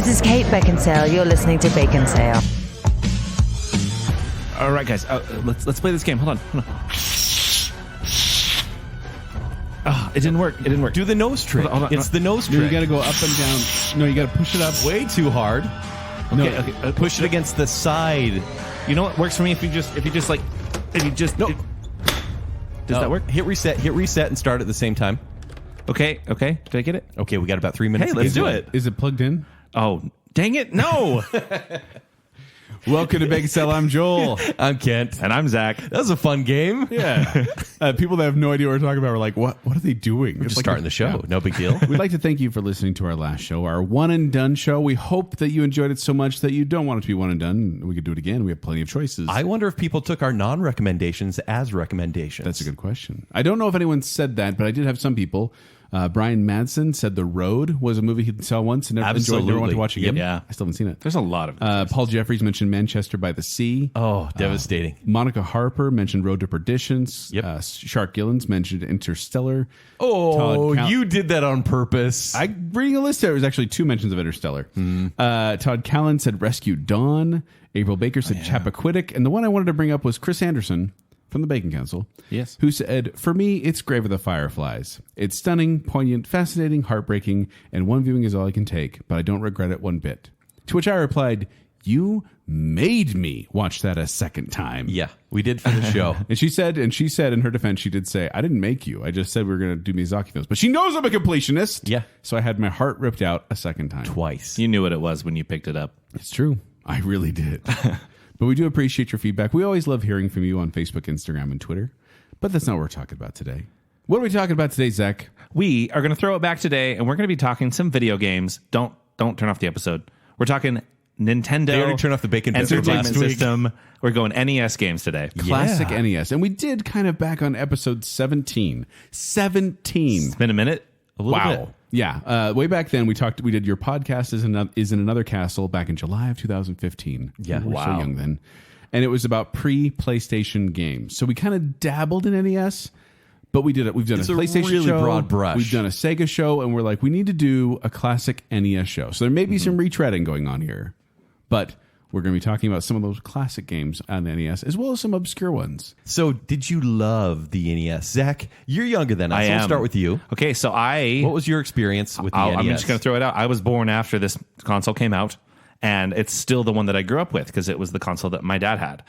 This is Kate Baconsale. You're listening to Baconsale. All right, guys, let's play this game. Hold on. It didn't work. Do the nose trick. Hold on. It's the nose trick. No, you got to go up and down. No, you got to push it up. way too hard. Okay. Push it against the side. You know what works for me? If you just No. Does that work? Hit reset, and start at the same time. Okay. Did I get it? Okay, we got about 3 minutes. Hey, let's do it. Is it plugged in? Oh, dang it! No. Welcome to Baconsale. I'm Joel. I'm Kent. And I'm Zach. That was a fun game. Yeah. People that have no idea what we're talking about are like, what are they doing? We're just starting the show. Yeah. No big deal. We'd like to thank you for listening to our last show, our one and done show. We hope that you enjoyed it so much that you don't want it to be one and done. We could do it again. We have plenty of choices. I wonder if people took our non-recommendations as recommendations. That's a good question. I don't know if anyone said that, but I did have some people. Brian Madsen said The Road was a movie he saw once and never enjoyed, never want to watch again. Yeah. I still haven't seen it. There's a lot of Paul Jeffries mentioned Manchester by the Sea. Oh, devastating. Monica Harper mentioned Road to Perdition. Yep. Shark Gillens mentioned Interstellar. Oh, Todd you did that on purpose. I'm reading a list there. There was actually 2 mentions of Interstellar. Todd Callan said Rescue Dawn. April Baker said Chappaquiddick. And the one I wanted to bring up was Chris Anderson from the Bacon Council. Yes. Who said, for me, it's Grave of the Fireflies. It's stunning, poignant, fascinating, heartbreaking, and one viewing is all I can take, but I don't regret it one bit. To which I replied, you made me watch that a second time. Yeah, we did for the show. And she said in her defense, she did say, I didn't make you. I just said we were going to do Miyazaki films. But she knows I'm a completionist. Yeah. So I had my heart ripped out a second time. Twice. You knew what it was when you picked it up. It's true. I really did. But we do appreciate your feedback. We always love hearing from you on Facebook, Instagram, and Twitter. But that's not what we're talking about today. What are we talking about today, Zach? We are going to throw it back today, and we're going to be talking some video games. Don't turn off the episode. We're talking Nintendo. They already turned off the Bacon Entertainment last week. System. We're going NES games today. Classic NES. And we did kind of back on episode 17. 17. It's been a minute. A little bit. Yeah. Way back then, we did Your Podcast is in Another Castle back in July of 2015. Yeah. We were so young then. And it was about pre-PlayStation games. So we kind of dabbled in NES, but we did it. We've done It's a a PlayStation really show. broad brush. We've done a Sega show, and we're like, we need to do a classic NES show. So there may be some retreading going on here, but we're going to be talking about some of those classic games on the NES, as well as some obscure ones. So, did you love the NES? Zach, you're younger than us. I So am. We'll start with you. Okay, so What was your experience with the NES? I'm just going to throw it out. I was born after this console came out, and it's still the one that I grew up with because it was the console that my dad had.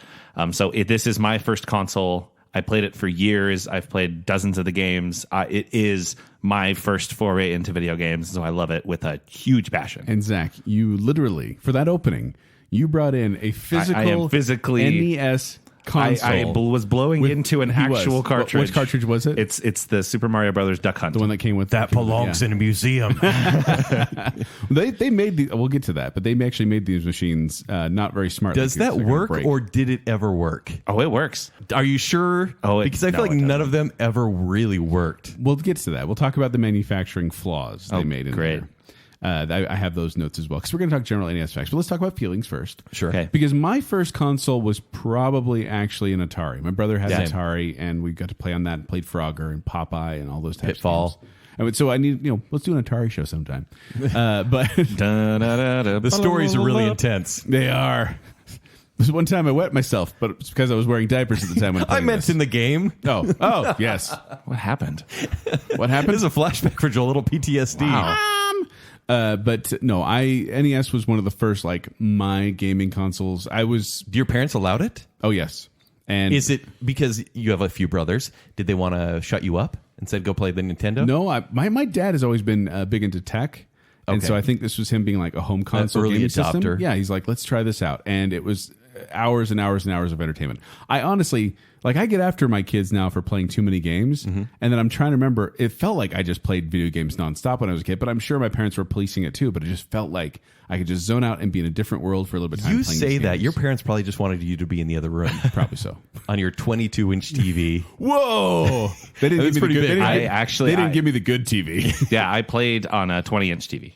This is my first console. I played it for years. I've played dozens of the games. It is my first foray into video games, so I love it with a huge passion. And Zach, you literally, for that opening, you brought in a physical I am physically NES console. I was blowing into an he was. actual cartridge. Which cartridge was it? It's the Super Mario Brothers Duck Hunt. The one that came with That belongs in a museum. They made the. We'll get to that, but they actually made these machines not very smart. Does that work, or did it ever work? Oh, it works. Are you sure? Because I feel like none of them ever really worked. We'll get to that. We'll talk about the manufacturing flaws they made in great. there. I have those notes as well because we're going to talk general NES facts. But let's talk about feelings first. Sure. Okay. Because my first console was probably actually an Atari. My brother had an Atari, and we got to play on that and played Frogger and Popeye and all those types Pitfall. of games. And so I need, let's do an Atari show sometime. But The stories are really intense. they are. There's one time I wet myself, but it's because I was wearing diapers at the time when I meant in the game. Oh, yes. What happened? What happened? There's a flashback for Joel, a little PTSD. Wow. But no, NES was one of the first my gaming consoles. Do your parents allowed it? Oh yes. And Is it because you have a few brothers? Did they want to shut you up and said go play the Nintendo? no, my dad has always been big into tech. And Okay. so I think this was him being like a home console early gaming adopter. system. Yeah, he's like, let's try this out. And it was hours and hours and hours of entertainment. I honestly, I get after my kids now for playing too many games. And then I'm trying to remember, it felt like I just played video games nonstop when I was a kid, but I'm sure my parents were policing it too. But it just felt like I could just zone out and be in a different world for a little bit of time. You playing say these that. games. Your parents probably just wanted you to be in the other room Probably so. on your 22-inch TV. Whoa! They didn't give me the good. I actually- They didn't give me the good TV. Yeah, I played on a 20-inch TV.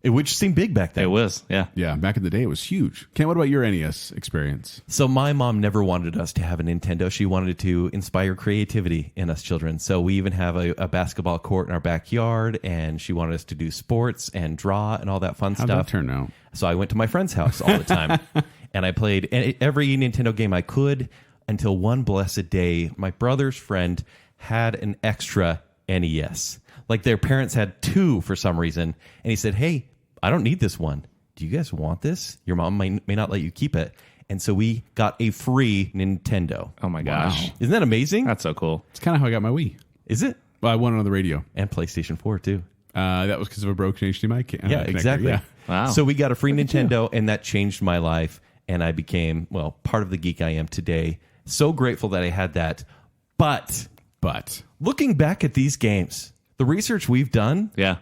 which seemed big back then. It was, yeah. Yeah, back in the day, it was huge. Ken, what about your NES experience? So my mom never wanted us to have a Nintendo. She wanted to inspire creativity in us children. So we even have a basketball court in our backyard, and she wanted us to do sports and draw and all that fun How'd stuff. that turn out? So I went to my friend's house all the time, and I played every Nintendo game I could until one blessed day, my brother's friend had an extra NES. Like their parents had two for some reason, and he said, "Hey, I don't need this one. Do you guys want this? Your mom may not let you keep it." And so we got a free Nintendo. Oh my gosh. Isn't that amazing? That's so cool. It's kind of how I got my Wii. Is it? Well, I won it on the radio. And PlayStation 4 too. That was because of a broken HDMI Yeah, connector. exactly. Yeah. Wow. So we got a free Nintendo, and that changed my life, and I became, well, part of the geek I am today. So grateful that I had that. But looking back at these games, the research we've done, Yeah.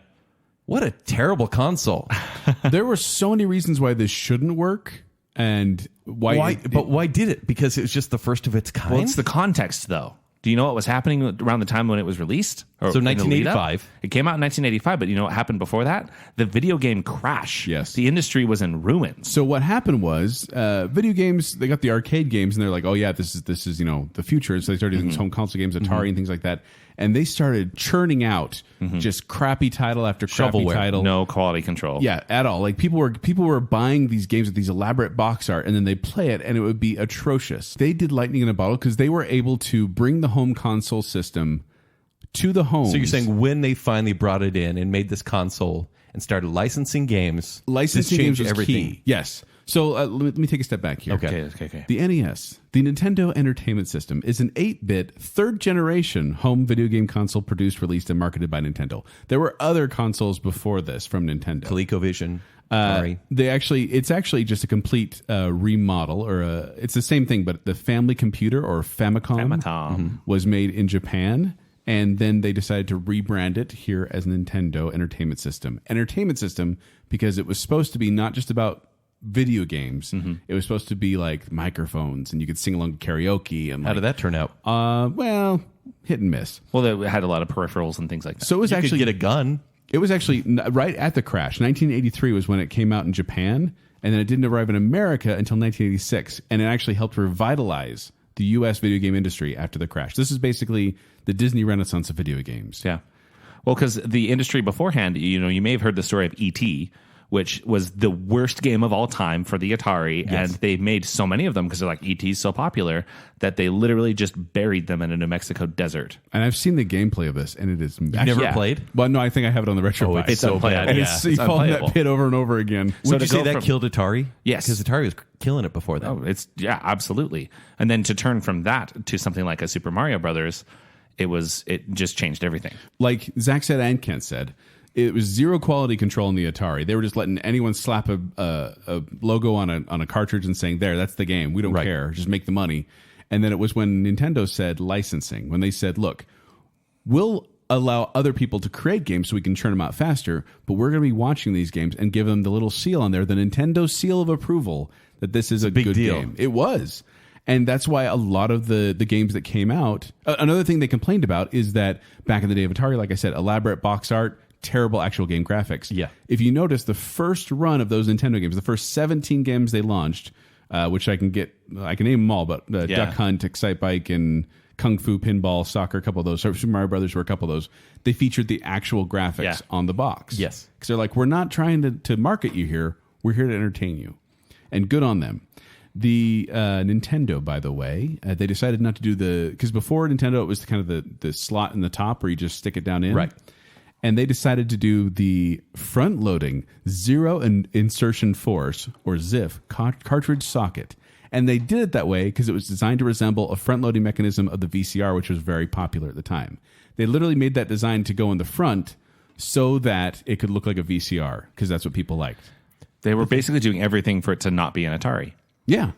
what a terrible console. There were so many reasons why this shouldn't work, and why did it? Because it was just the first of its kind. Well, it's the context, though. Do you know what was happening around the time when it was released? Or So in the lead up? 1985. It came out in 1985, but you know what happened before that? The video game crash. Yes. The industry was in ruins. So what happened was, video games. They got the arcade games, and they're like, "Oh yeah, this is the future." And so they started doing these home console games, Atari and things like that. And they started churning out just crappy title after crappy Shovelware. title. No quality control. Yeah, at all. Like people were buying these games with these elaborate box art, and then they play it, and it would be atrocious. They did lightning in a bottle because they were able to bring the home console system to the home. So you're saying when they finally brought it in and made this console and started licensing games, licensing this games changed was everything. key. Yes. So let me take a step back here. Okay. The NES, the Nintendo Entertainment System, is an 8-bit, third-generation home video game console produced, released, and marketed by Nintendo. There were other consoles before this from Nintendo. ColecoVision, Atari. It's actually just a complete remodel, or it's the same thing, but the Family Computer, or Famicom, was made in Japan, and then they decided to rebrand it here as Nintendo Entertainment System. Entertainment System because it was supposed to be not just about video games. It was supposed to be like microphones, and you could sing along to karaoke. And How did that turn out? Well, hit and miss. Well, they had a lot of peripherals and things like that. So it was You actually could get a gun. It was actually right at the crash. 1983 was when it came out in Japan, and then it didn't arrive in America until 1986, and it actually helped revitalize the U.S. video game industry after the crash. This is basically the Disney Renaissance of video games. Yeah. Well, because the industry beforehand, you may have heard the story of E.T., which was the worst game of all time for the Atari. Yes. And they made so many of them because they're like, E.T.'s so popular that they literally just buried them in a New Mexico desert. And I've seen the gameplay of this, and it is... Never played? Well, no, I think I have it on the retro. Oh, it's so bad. And Yeah, you fall in that unplayable. pit over and over again. Would to you say go that from- killed Atari? Yes. Because Atari was killing it before that. Oh, absolutely. And then to turn from that to something like a Super Mario Brothers, it just changed everything. Like Zach said and Kent said, it was zero quality control in the Atari. They were just letting anyone slap a logo on a cartridge and saying, "There, that's the game. We don't Right. care. Just make the money." And then it was when Nintendo said licensing, when they said, "Look, we'll allow other people to create games so we can churn them out faster, but we're going to be watching these games and give them the little seal on there, the Nintendo seal of approval, that this is a big good deal. game." It was. And that's why a lot of the games that came out, another thing they complained about is that back in the day of Atari, like I said, elaborate box art, terrible actual game graphics. Yeah. If you notice, the first run of those Nintendo games, the first 17 games they launched, which I can name them all, but Duck Hunt, Excite Bike, and Kung Fu Pinball, Soccer, a couple of those, Super Mario Brothers were a couple of those. They featured the actual graphics on the box. Yes. Because they're like, we're not trying to market you here. We're here to entertain you. And good on them. The Nintendo, by the way, they decided not to do because before Nintendo, it was kind of the slot in the top where you just stick it down in. Right. And they decided to do the front-loading zero insertion force, or ZIF, cartridge socket. And they did it that way because it was designed to resemble a front-loading mechanism of the VCR, which was very popular at the time. They literally made that design to go in the front so that it could look like a VCR, because that's what people liked. They were basically doing everything for it to not be an Atari. Yeah.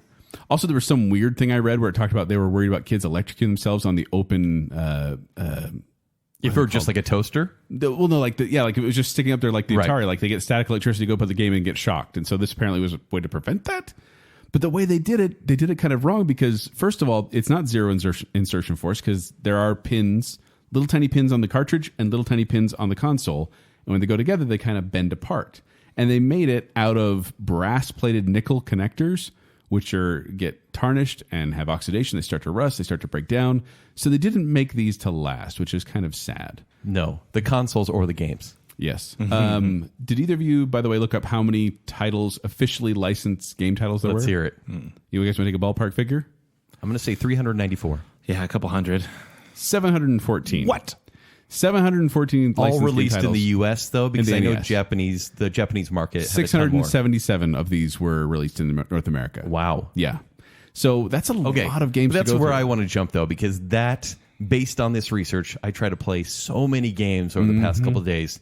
Also, there was some weird thing I read where it talked about they were worried about kids electrocuting themselves on the open... If it were just like a toaster? like it was just sticking up there like the Right. Atari, like they get static electricity, go put the game in and get shocked. And so this apparently was a way to prevent that. But the way they did it kind of wrong because, first of all, it's not zero insertion force because there are pins, little tiny pins on the cartridge and little tiny pins on the console. And when they go together, they kind of bend apart. and they made it out of brass-plated nickel connectors, which get tarnished and have oxidation. They start to rust. They start to break down. So they didn't make these to last, which is kind of sad. No, the consoles or the games. Yes. Did either of you, by the way, look up how many titles, officially licensed game titles there were? Let's hear it. You guys want to take a ballpark figure? I'm going to say 394. Yeah, a couple hundred. 714. What? 714 All licensed released game in the titles. U.S. though, because In I the know NES. the Japanese market had a ton more. 677 of these were released in North America. Wow. Yeah. So that's a lot of games But that's to go where through. I want to jump though, because based on this research, I try to play so many games over the past couple of days,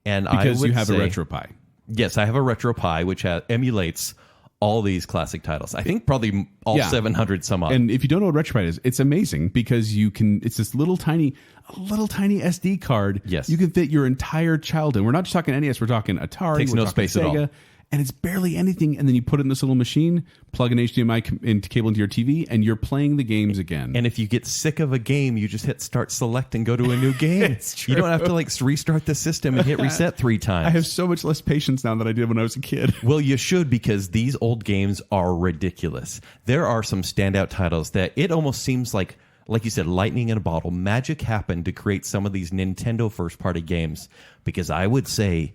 and Because I would you have say, a RetroPie. Yes, I have a RetroPie which emulates all these classic titles. I think probably all 700 some odd. And if you don't know what RetroPie is, it's amazing because it's this little tiny SD card. Yes. You can fit your entire childhood. We're not just talking NES, we're talking Atari. Takes we're no talking space at Sega, all. And it's barely anything. And then you put it in this little machine, plug an HDMI into cable into your TV, and you're playing the games again. And if you get sick of a game, you just hit start select and go to a new game. It's true. You don't have to restart the system and hit reset 3 times. I have so much less patience now than I did when I was a kid. Well, you should, because these old games are ridiculous. There are some standout titles that it almost seems like you said, lightning in a bottle. Magic happened to create some of these Nintendo first-party games, because I would say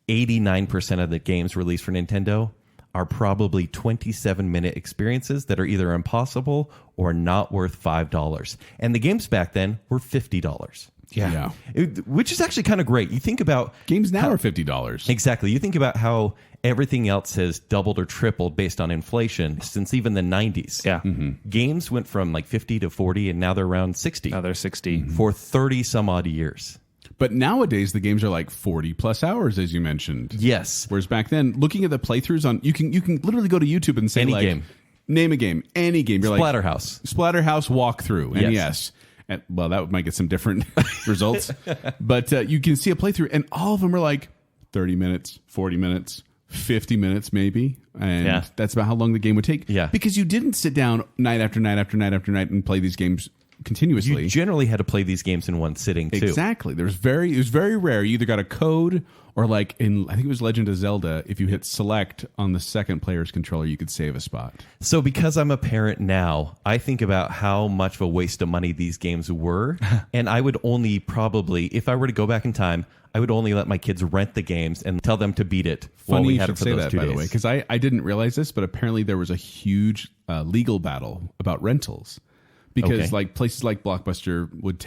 89% of the games released for Nintendo are probably 27-minute experiences that are either impossible or not worth $5. And the games back then were $50. Yeah. Which is actually kind of great. You think about Games now are $50. Exactly. You think about how everything else has doubled or tripled based on inflation since even the 90s. Yeah. Games went from like 50 to 40, and now they're around 60 Now they're 60. for 30 some odd years. But nowadays, the games are like 40 plus hours, as you mentioned. Yes. Whereas back then, looking at the playthroughs on, you can literally go to YouTube and say, Any like, game. Name a game, any game. You're Splatterhouse. like, Splatterhouse walkthrough. And Yes. yes. And, well, that might get some different results. But you can see a playthrough, and all of them are like 30 minutes, 40 minutes, 50 minutes maybe. And that's about how long the game would take. Yeah. Because you didn't sit down night after night after night after night and play these games continuously. You generally had to play these games in one sitting, too. Exactly. It was very rare. You either got a code, or like in, I think it was Legend of Zelda, if you hit select on the second player's controller, you could save a spot. So because I'm a parent now, I think about how much of a waste of money these games were. And I would only probably, if I were to go back in time, I would only let my kids rent the games and tell them to beat it while Funny we you had should it for say those that, 2 by days. the way, because I didn't realize this, but apparently there was a huge legal battle about rentals. Because Okay. like places like Blockbuster would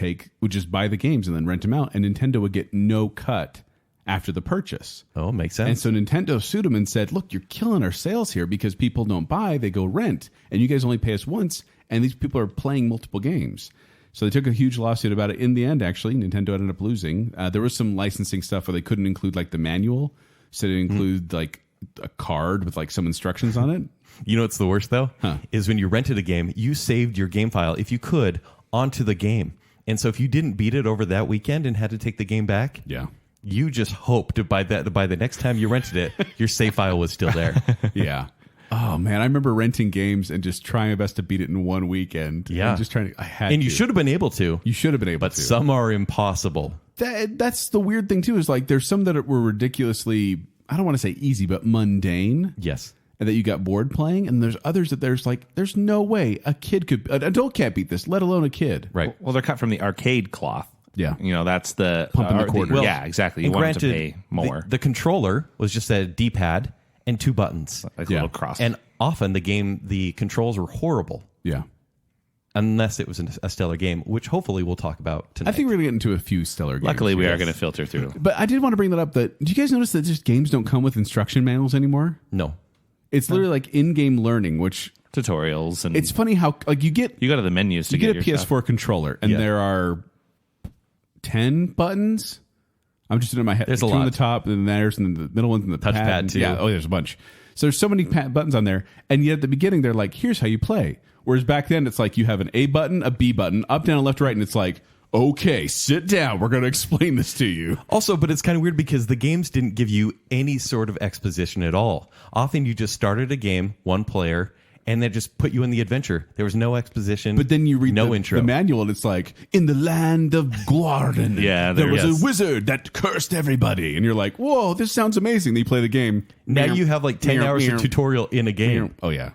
just buy the games and then rent them out, and Nintendo would get no cut after the purchase. Oh, makes sense. And so Nintendo sued them and said, look, you're killing our sales here because people don't buy, they go rent. And you guys only pay us once, and these people are playing multiple games. So they took a huge lawsuit about it. In the end, actually, Nintendo ended up losing. There was some licensing stuff where they couldn't include like the manual. So they include like a card with like some instructions on it. You know what's the worst, though? Is when you rented a game, you saved your game file, if you could, onto the game. And so if you didn't beat it over that weekend and had to take the game back, Yeah. you just hoped by the next time you rented it, your save file was still there. Yeah. Oh, man. I remember renting games and just trying my best to beat it in one weekend. Yeah. And just trying to, I had And to. you should have been able to. You should have been able But to. some are impossible. That's the weird thing, too, is like there's some that were ridiculously, I don't want to say easy, but mundane. Yes. And that you got bored playing, and there's others that there's no way an adult can't beat this, let alone a kid. Right. Well, they're cut from the arcade cloth. Yeah. You know, that's the Pumping the quarter. Well, yeah, exactly. You and want them to granted, pay more. The controller was just a D-pad and 2 buttons. Like a Yeah. little cross. And often the controls were horrible, Yeah. unless it was a stellar game, which hopefully we'll talk about tonight. I think we're going to get into a few stellar games. Luckily, we here. are going to filter through. But I did want to bring that up. That do you guys notice that just games don't come with instruction manuals anymore? No. It's literally like in-game learning, which Tutorials and it's funny how like you go to the menus to you get a your PS4 stuff. controller, and Yeah. there are 10 buttons. I'm just in my head. There's a Two on lot. the top, and then there's and the middle one's in the Touchpad, pad. too. Yeah, there's a bunch. So there's so many buttons on there, and yet at the beginning they're like, "Here's how you play." Whereas back then it's like you have an A button, a B button, up, down, left, right, and it's like, "Okay, sit down. We're going to explain this to you." Also, but it's kind of weird because the games didn't give you any sort of exposition at all. Often you just started a game, one player, and they just put you in the adventure. There was no exposition. But then you read no the intro. manual, and it's like, in the land of Guarden, Yeah, there was yes. a wizard that cursed everybody. And you're like, whoa, this sounds amazing. Then you play the game. Now you have like 10 hours of tutorial in a game. Oh, yeah.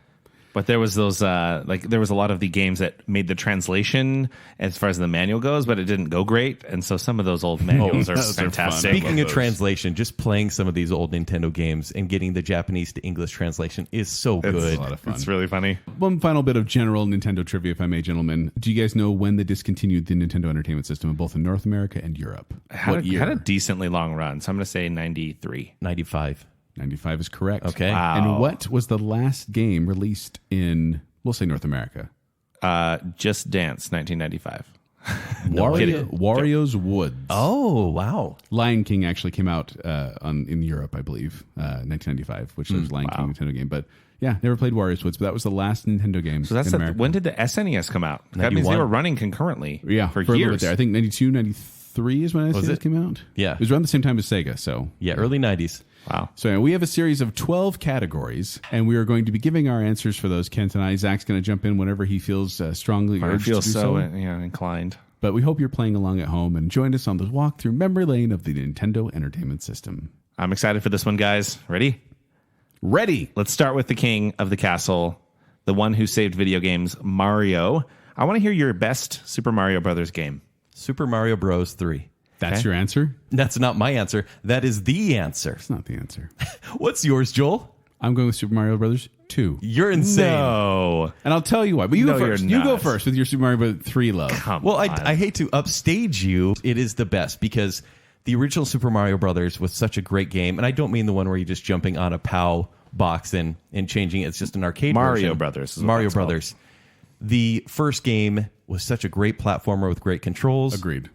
But there was those there was a lot of the games that made the translation as far as the manual goes, but it didn't go great, and so some of those old manuals are those are fun. fantastic. Speaking of those. translation, just playing some of these old Nintendo games and getting the Japanese to English translation is so It's good. a lot of fun. It's really funny. One final bit of general Nintendo trivia, if I may, gentlemen. Do you guys know when they discontinued the Nintendo Entertainment System in both in North America and Europe? What year? Had a decently long run, so I'm going to say 93. 95. 95 is correct. Okay. Wow. And what was the last game released in, we'll say North America? Just Dance, 1995. Wario's Woods. Oh, wow. Lion King actually came out in Europe, I believe, 1995, which was Lion King Nintendo game. But yeah, never played Wario's Woods, but that was the last Nintendo game. So that's in America. when did the SNES come out? That means they 91. were running concurrently. Yeah, for a little bit years. there. I think 92, 93 is when SNES it? came out. Yeah. It was around the same time as Sega. So Yeah, early 90s. Wow. So we have a series of 12 categories, and we are going to be giving our answers for those. Kent and I, Zach's going to jump in whenever he feels strongly I urged feel to do so so. inclined. But we hope you're playing along at home and join us on this walk through memory lane of the Nintendo Entertainment System. I'm excited for this one, guys. Ready? Ready? Let's start with the king of the castle, the one who saved video games, Mario. I want to hear your best Super Mario Brothers game. Super Mario Bros. 3. That's Okay. your answer? That's not my answer. That is the answer. That's not the answer. What's yours, Joel? I'm going with Super Mario Brothers 2. You're insane. No. And I'll tell you why. But you No, go first. you're You go not. first with your Super Mario Brothers 3 love. Come Well, on. I hate to upstage you. It is the best because the original Super Mario Brothers was such a great game. And I don't mean the one where you're just jumping on a POW box and changing it. It's just an arcade Mario version. Brothers is what Mario that's called. Brothers. The first game was such a great platformer with great controls. Agreed.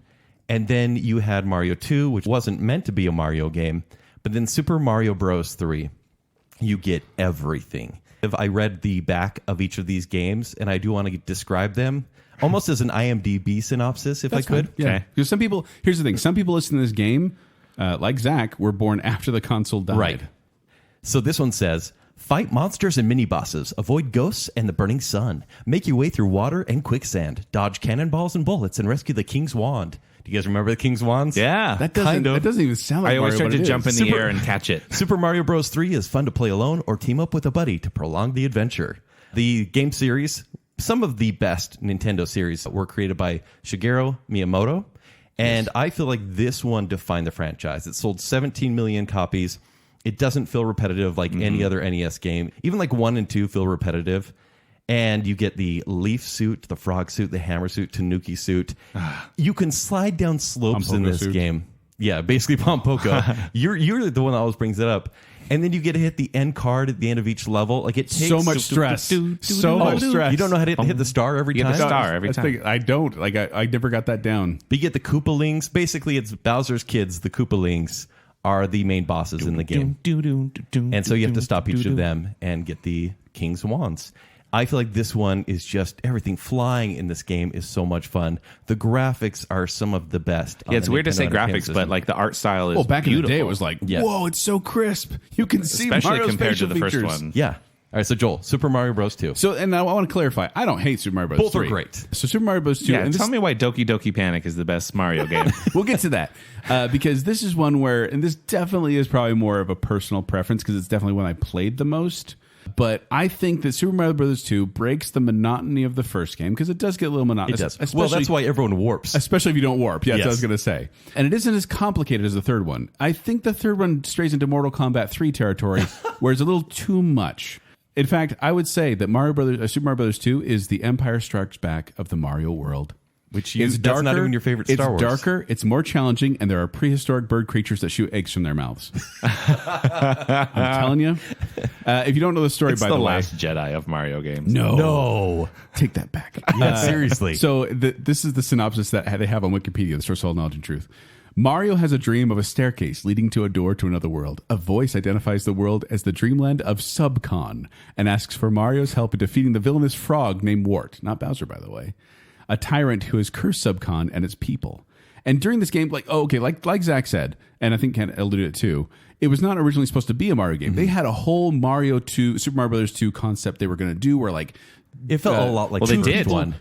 And then you had Mario 2, which wasn't meant to be a Mario game. But then Super Mario Bros. 3, you get everything. If I read the back of each of these games, and I do want to describe them almost as an IMDb synopsis, if I could. Fine. Yeah. Okay. Because some people, here's the thing, some people listening to this game, like Zach, were born after the console died. Right. So this one says, fight monsters and mini-bosses, avoid ghosts and the burning sun, make your way through water and quicksand, dodge cannonballs and bullets, and rescue the King's Wand. Do you guys remember the King's Wands? Yeah. That doesn't even sound like I always Mario, try but to it jump in is. the air and catch it. Super Mario Bros. 3 is fun to play alone or team up with a buddy to prolong the adventure. The game series, some of the best Nintendo series were created by Shigeru Miyamoto, and I feel like this one defined the franchise. It sold 17 million copies. It doesn't feel repetitive like any other NES game. Even like 1 and 2 feel repetitive. And you get the leaf suit, the frog suit, the hammer suit, Tanuki suit. You can slide down slopes in Pompoko this suit. game. Yeah, basically Pompoko. you're the one that always brings it up. And then you get to hit the end card at the end of each level. Like it takes So much stress. So much stress. You don't know how to hit the star every You get time. the star every time. I don't. Like I never got that down. But you get the Koopalings. Basically, it's Bowser's kids. The Koopalings are the main bosses in the game. And so you have to stop each of them and get the King's Wands. I feel like this one is just everything flying in this game is so much fun. The graphics are some of the best. Yeah, it's weird to say graphics, but like the art style is Well, back beautiful. in the day, it was like, Yeah. whoa, it's so crisp. You can see especially Mario's compared to facial the first features. one. Yeah. All right, so Joel, Super Mario Bros. 2. So, and I want to clarify, I don't hate Super Mario Bros. Both are 3. great. So Super Mario Bros. 2. Yeah, and tell this, me why Doki Doki Panic is the best Mario game. we'll get to that because this is one where, and this definitely is probably more of a personal preference because it's definitely one I played the most. But I think that Super Mario Bros. 2 breaks the monotony of the first game because it does get a little monotonous. It does. Especially, Well, that's why everyone warps. especially if you don't warp. Yeah, that's what I was Yes. going to say. And it isn't as complicated as the third one. I think the third one strays into Mortal Kombat 3 territory where it's a little too much. In fact, I would say that Super Mario Bros. 2 is the Empire Strikes Back of the Mario world. Which that's not even your favorite Star Wars. It's darker, it's more challenging, and there are prehistoric bird creatures that shoot eggs from their mouths. I'm telling you. If you don't know the story, It's by the the way, last Jedi of Mario games. No. take that back. Yeah, seriously. So this is the synopsis that they have on Wikipedia, the source of all knowledge and truth. Mario has a dream of a staircase leading to a door to another world. A voice identifies the world as the dreamland of Subcon and asks for Mario's help in defeating the villainous frog named Wart, not Bowser, by the way, a tyrant who has cursed Subcon and its people. And during this game, like Zach said, and I think Ken alluded it too, it was not originally supposed to be a Mario game. They had a whole Super Mario Brothers 2 concept they were going to do where like It felt a lot like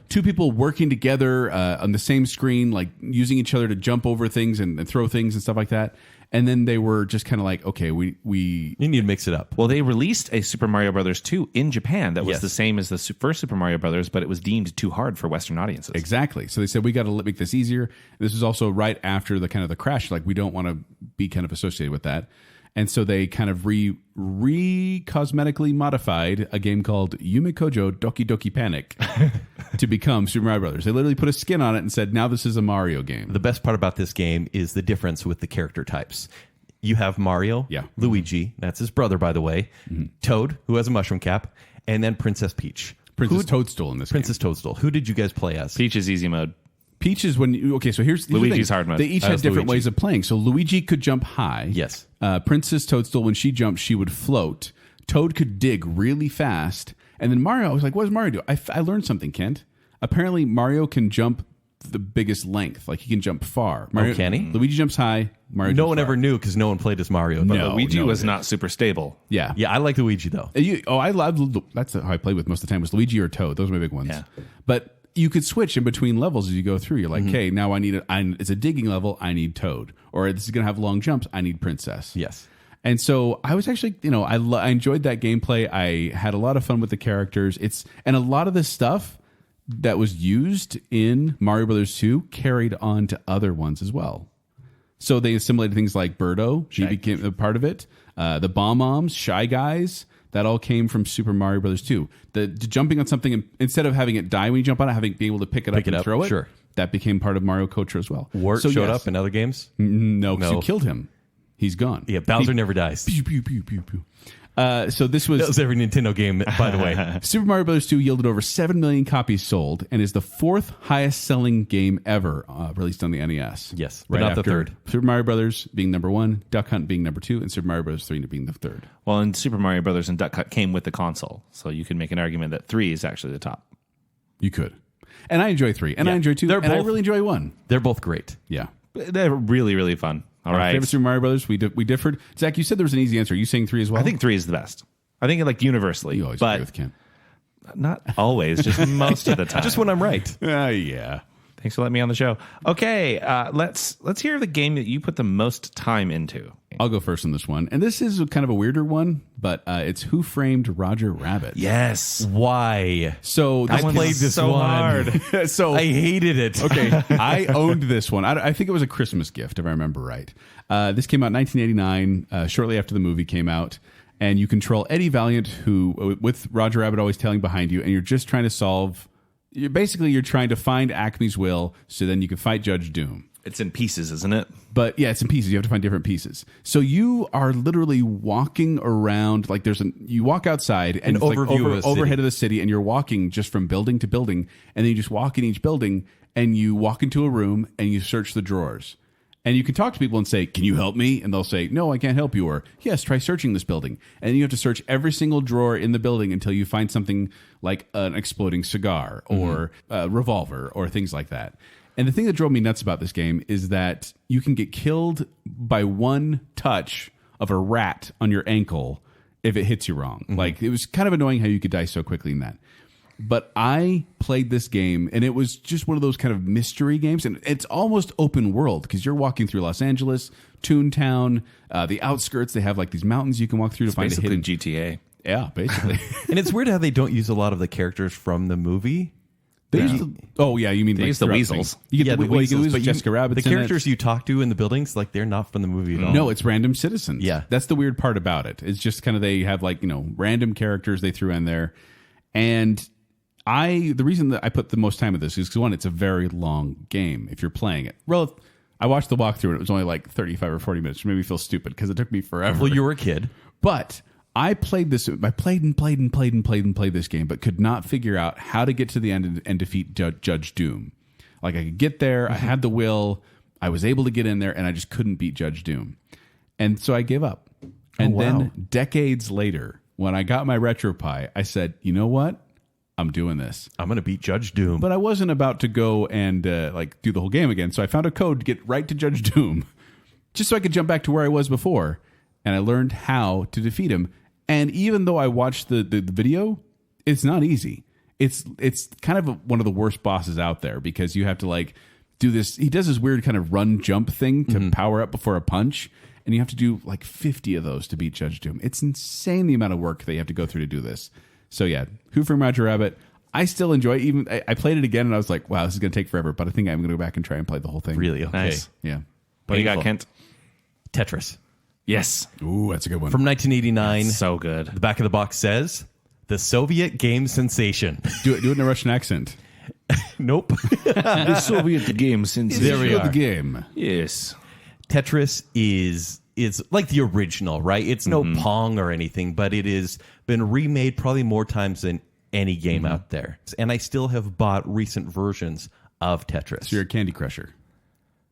two people working together on the same screen, like using each other to jump over things and throw things and stuff like that. And then they were just kind of like, okay, we You need to mix it up. Well, they released a Super Mario Brothers 2 in Japan that was the same as the first Super Mario Brothers, but it was deemed too hard for Western audiences. Exactly. So they said, we got to make this easier. This was also right after the kind of the crash. Like, we don't want to be kind of associated with that. And so they kind of cosmetically modified a game called Yume Kojo Doki Doki Panic to become Super Mario Brothers. They literally put a skin on it and said, now this is a Mario game. The best part about this game is the difference with the character types. You have Mario, Luigi, that's his brother, by the way, Toad, who has a mushroom cap, and then Princess Peach. Princess Toadstool in this Princess Toadstool. Who did you guys play as? Peach is easy mode. Peach is when so here's Luigi's hard mode. They each had different ways of playing. So Luigi could jump high. Yes. Princess Toadstool, when she jumped, she would float. Toad could dig really fast. And then Mario, I was like, what does Mario do? I learned something, Kent. Apparently Mario can jump the biggest length. Like, he can jump far. Mario, can he? Luigi jumps high. Mario No jumps one far. ever knew because no one played as Mario. But No, Luigi no, was it not super stable. Yeah. Yeah, I like Luigi, though. That's how I played with most of the time, was Luigi or Toad. Those were my big ones. Yeah. But you could switch in between levels as you go through. You're like, okay, now it's a digging level, I need Toad. Or this is going to have long jumps, I need Princess. Yes. And so I was actually, I enjoyed that gameplay. I had a lot of fun with the characters. And a lot of the stuff that was used in Mario Brothers 2 carried on to other ones as well. So they assimilated things like Birdo. She became a part of it. The Bomb-Oms, Shy Guys. That all came from Super Mario Brothers 2. The jumping on something, and instead of having it die when you jump on it, being able to pick it up and throw it. Sure. That became part of Mario Culture as well. Wart showed up in other games? No, because you killed him. He's gone. Yeah, Bowser never dies. Pew, pew, pew, pew, pew. So this was... That was every Nintendo game, by the way. Super Mario Bros. 2 yielded over 7 million copies sold and is the fourth highest selling game ever released on the NES. Yes, but not the third. Super Mario Brothers being number 1, Duck Hunt being number 2, and Super Mario Bros. 3 being the third. Well, and Super Mario Brothers and Duck Hunt came with the console, so you can make an argument that 3 is actually the top. You could. And I enjoy 3, and I enjoy 2, and I really enjoy 1. They're both great. Yeah. They're really, really fun. All right. Favorite Super Mario Brothers, we differed. Zach, you said there was an easy answer. Are you saying 3 as well? I think 3 is the best. I think like universally, You always but agree with Ken. not always, just most of the time. Just when I'm right. Yeah. Thanks for letting me on the show. Okay, let's hear the game that you put the most time into. I'll go first on this one. And this is kind of a weirder one, but it's Who Framed Roger Rabbit? Yes. Why? So I played this so one. hard. So I hated it. okay, I owned this one. I think it was a Christmas gift, if I remember right. This came out in 1989, shortly after the movie came out. And you control Eddie Valiant, who, with Roger Rabbit always tailing behind you, and you're just trying to solve... You're trying to find Acme's will so then you can fight Judge Doom. It's in pieces, isn't it? But yeah, it's in pieces. You have to find different pieces. So you are literally walking around, like you walk outside and it's overview of a city. overhead of the city, and you're walking just from building to building, and then you just walk in each building, and you walk into a room and you search the drawers. And you can talk to people and say, can you help me? And they'll say, no, I can't help you. Or, yes, try searching this building. And then you have to search every single drawer in the building until you find something like an exploding cigar or a revolver or things like that. And the thing that drove me nuts about this game is that you can get killed by one touch of a rat on your ankle if it hits you wrong. Like, it was kind of annoying how you could die so quickly in that. But I played this game, and it was just one of those kind of mystery games. And it's almost open world because you're walking through Los Angeles, Toontown, the outskirts. They have like these mountains you can walk through to find a Basically hidden... GTA. Yeah, basically. And it's weird how they don't use a lot of the characters from the movie. You mean They use the throughout weasels. things. You get the weasels, but Jessica Rabbit. The characters you talk to in the buildings, like they're not from the movie at all. No, it's random citizens. Yeah. That's the weird part about it. It's just kind of they have like, random characters they threw in there. And the reason that I put the most time at this is because, one, it's a very long game if you're playing it. I watched the walkthrough and it was only like 35 or 40 minutes, which made me feel stupid because it took me forever. Well, you were a kid. But I played this. I played this game, but could not figure out how to get to the end and defeat Judge Doom. Like, I could get there. I had the will. I was able to get in there, and I just couldn't beat Judge Doom. And so I gave up. And then decades later, when I got my RetroPie, I said, you know what? I'm doing this. I'm going to beat Judge Doom. But I wasn't about to go and like do the whole game again. So I found a code to get right to Judge Doom, just so I could jump back to where I was before. And I learned how to defeat him. And even though I watched the video, it's not easy. It's kind of one of the worst bosses out there because you have to like do this. He does this weird kind of run jump thing to power up before a punch. And you have to do like 50 of those to beat Judge Doom. It's insane the amount of work that you have to go through to do this. So yeah, Who Framed Roger Rabbit. I still enjoy it. Even I played it again and I was like, wow, this is going to take forever. But I think I'm going to go back and try and play the whole thing. Really? Okay. Nice. Yeah. What do you got, Kent? Tetris. Yes. Ooh, that's a good one. From 1989. So good. The back of the box says, the Soviet game sensation. Do it in a Russian accent. Nope. The Soviet game since There we are. The game. Yes. Tetris is like the original, right? It's no Pong or anything, but it has been remade probably more times than any game out there. And I still have bought recent versions of Tetris. So you're a Candy Crusher.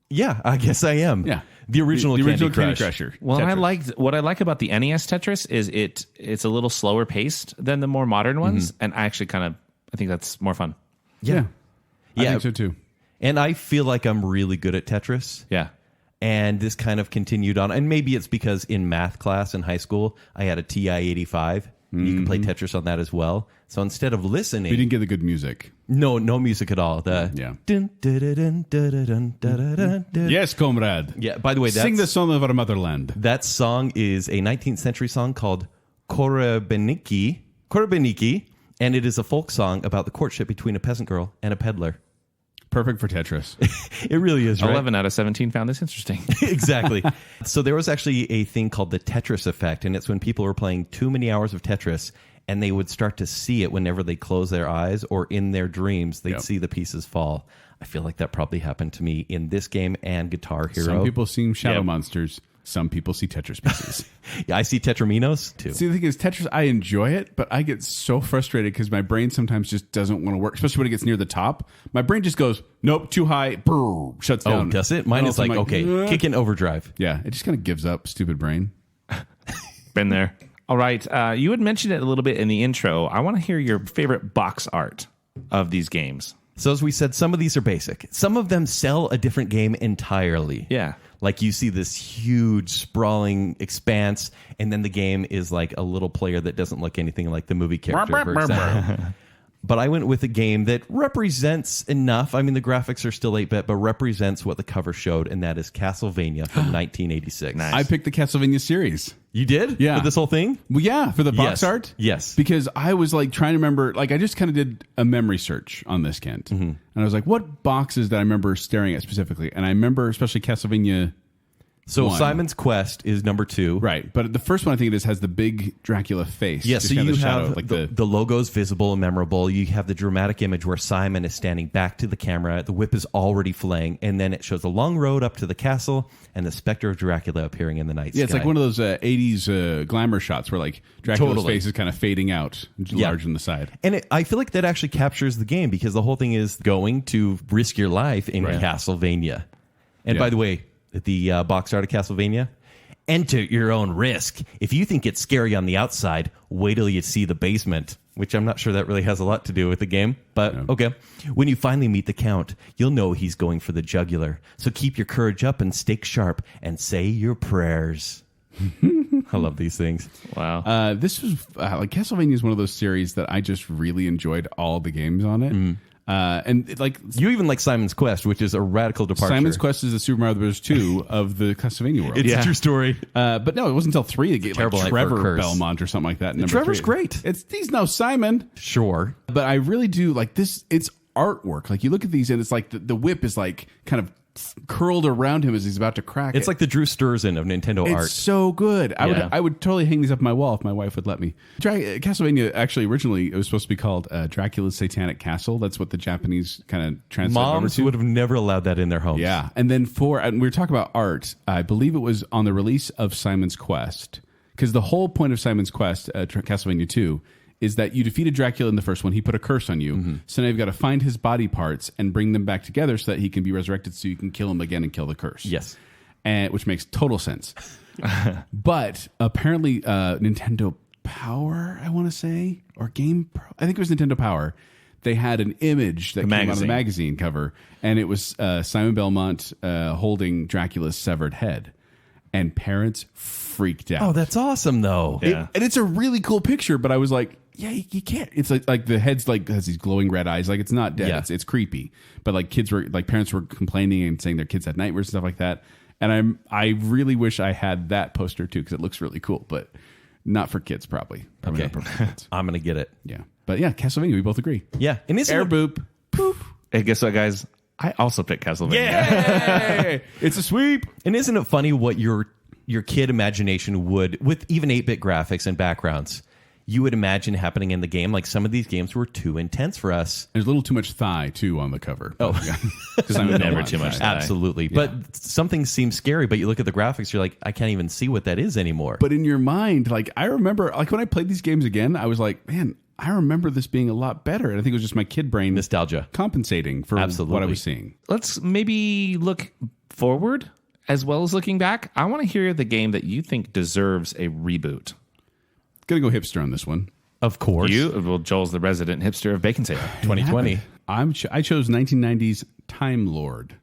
Yeah, I guess I am. Yeah. The original, Candy Crush. Crusher. Well, Tetris. what I like about the NES Tetris is it's a little slower paced than the more modern ones, and I think that's more fun. Yeah. I think so too. And I feel like I'm really good at Tetris. Yeah. And this kind of continued on. And maybe it's because in math class in high school, I had a TI-85. You can play Tetris on that as well. So instead of listening... We didn't get the good music. No music at all. The Yeah. dun, dun, dun, dun, dun, dun, dun, dun, dun. Yes, comrade. Yeah, by the way, Sing the song of our motherland. that song is a 19th century song called Korebeniki, and it is a folk song about the courtship between a peasant girl and a peddler. Perfect for Tetris. It really is, right? 11 out of 17 found this interesting. Exactly. So there was actually a thing called the Tetris effect, and it's when people were playing too many hours of Tetris and they would start to see it whenever they close their eyes or in their dreams, they'd see the pieces fall. I feel like that probably happened to me in this game and Guitar Hero. Some people see shadow Yep. monsters. Some people see Tetris pieces. Yeah, I see Tetraminos too. See, the thing is, Tetris, I enjoy it, but I get so frustrated because my brain sometimes just doesn't want to work, especially when it gets near the top. My brain just goes, nope, too high, brr, shuts Oh, down. does it? Mine And is also like, I'm okay, kick in overdrive. Yeah, it just kind of gives up, stupid brain. Been there. All right. You had mentioned it a little bit in the intro. I want to hear your favorite box art of these games. So as we said, some of these are basic. Some of them sell a different game entirely. Yeah. Like you see this huge sprawling expanse, and then the game is like a little player that doesn't look anything like the movie character, for example. But I went with a game that represents enough. I mean, the graphics are still 8-bit, but represents what the cover showed, and that is Castlevania from 1986. Nice. I picked the Castlevania series. You did? Yeah. For this whole thing? Well, yeah, for the box Yes. art. Yes. Because I was like trying to remember, like I just kind of did a memory search on this, Kent. And I was like, what boxes that I remember staring at specifically? And I remember especially Castlevania. So One. Simon's Quest is number 2. Right. But the first one I think it is has the big Dracula face. Yeah, Just so kind you of the shadow, have like the logo's visible and memorable. You have the dramatic image where Simon is standing back to the camera. The whip is already flaying, and then it shows a long road up to the castle and the specter of Dracula appearing in the night sky. Yeah, it's like one of those 80s glamour shots where like Dracula's Totally. face is kind of fading out, large on the side. And I feel like that actually captures the game because the whole thing is going to risk your life in Right. Castlevania. And Yeah. by the way, the box art of Castlevania, enter at your own risk. If you think it's scary on the outside, wait till you see the basement, which I'm not sure that really has a lot to do with the game. But okay. When you finally meet the Count, you'll know he's going for the jugular. So keep your courage up and stake sharp and say your prayers. I love these things. Wow. This was like Castlevania is one of those series that I just really enjoyed all the games on it. And like You even like Simon's Quest, which is a radical departure. Simon's Quest is the Super Mario Bros. 2 of the Castlevania world. It's a true story. But no, it wasn't until 3 that get Terrible like night for a Trevor curse. Belmont or something like that. Number Trevor's 3. great. He's no Simon. Sure. But I really do like this. It's artwork. Like you look at these and it's like the whip is like kind of curled around him as he's about to crack It's it. like the Drew Sturzen of Nintendo It's art. so good. Yeah. I would totally hang these up on my wall if my wife would let me. Castlevania actually originally it was supposed to be called Dracula's Satanic Castle. That's what the Japanese kind of translated over Moms to. would have never allowed that in their homes. Yeah, and then and we were talking about art. I believe it was on the release of Simon's Quest because the whole point of Simon's Quest, Castlevania 2, is that you defeated Dracula in the first one. He put a curse on you. So now you've got to find his body parts and bring them back together so that he can be resurrected so you can kill him again and kill the curse. Yes. Which makes total sense. But apparently Nintendo Power, I want to say, or Game Pro. I think it was Nintendo Power. They had an image that came out of the magazine cover, and it was Simon Belmont holding Dracula's severed head, and parents freaked out. Oh, that's awesome, though. Yeah. And it's a really cool picture, but I was like, yeah, you can't. It's like the head's like has these glowing red eyes. Like it's not dead. Yeah. It's creepy. But like parents were complaining and saying their kids had nightmares and stuff like that. And I really wish I had that poster too, because it looks really cool, but not for kids probably. Probably Okay. not for kids. I'm going to get it. Yeah. But yeah, Castlevania, we both agree. Yeah. And isn't Air it- boop. Poop. Hey, guess what, guys? I also picked Castlevania. Hey, it's a sweep. And isn't it funny what your kid imagination would, with even 8-bit graphics and backgrounds, you would imagine happening in the game? Like some of these games were too intense for us. There's a little too much thigh too on the cover. Oh, because I'm Never too much thigh. Absolutely. But something seems scary, but you look at the graphics, you're like, I can't even see what that is anymore. But in your mind, like I remember, like when I played these games again, I was like, man, I remember this being a lot better. And I think it was just my kid brain Nostalgia. compensating for Absolutely. what I was seeing. Let's maybe look forward as well as looking back. I want to hear the game that you think deserves a reboot. Gonna go hipster on this one. Of course. Joel's the resident hipster of Baconsale. 2020. I chose 1990s Time Lord.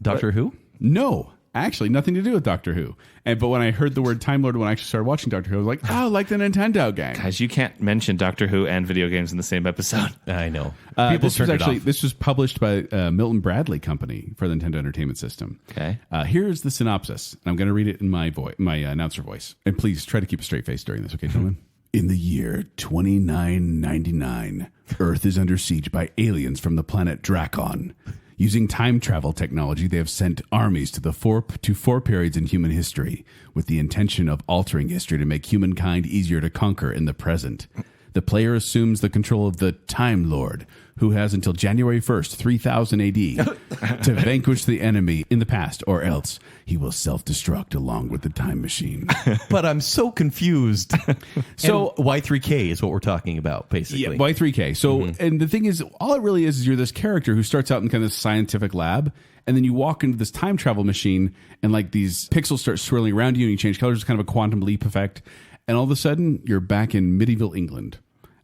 Doctor Who? No, actually, nothing to do with Doctor Who. But when I heard the word Time Lord, when I actually started watching Doctor Who, I was like, oh, like the Nintendo game. Guys, you can't mention Doctor Who and video games in the same episode. I know. This turned it off. This was published by Milton Bradley Company for the Nintendo Entertainment System. Okay. Here's the synopsis. And I'm going to read it in my announcer voice. And please try to keep a straight face during this, okay, gentlemen? In the year 2999, Earth is under siege by aliens from the planet Drakon. Using time travel technology, they have sent armies to four periods in human history with the intention of altering history to make humankind easier to conquer in the present. The player assumes the control of the Time Lord, who has until January 1st, 3000 AD, to vanquish the enemy in the past, or else he will self-destruct along with the time machine. But I'm so confused. So Y3K is what we're talking about, basically. Yeah, Y3K. So, and the thing is, all it really is you're this character who starts out in kind of this scientific lab, and then you walk into this time travel machine, and like these pixels start swirling around you, and you change colors. It's kind of a quantum leap effect. And all of a sudden, you're back in medieval England.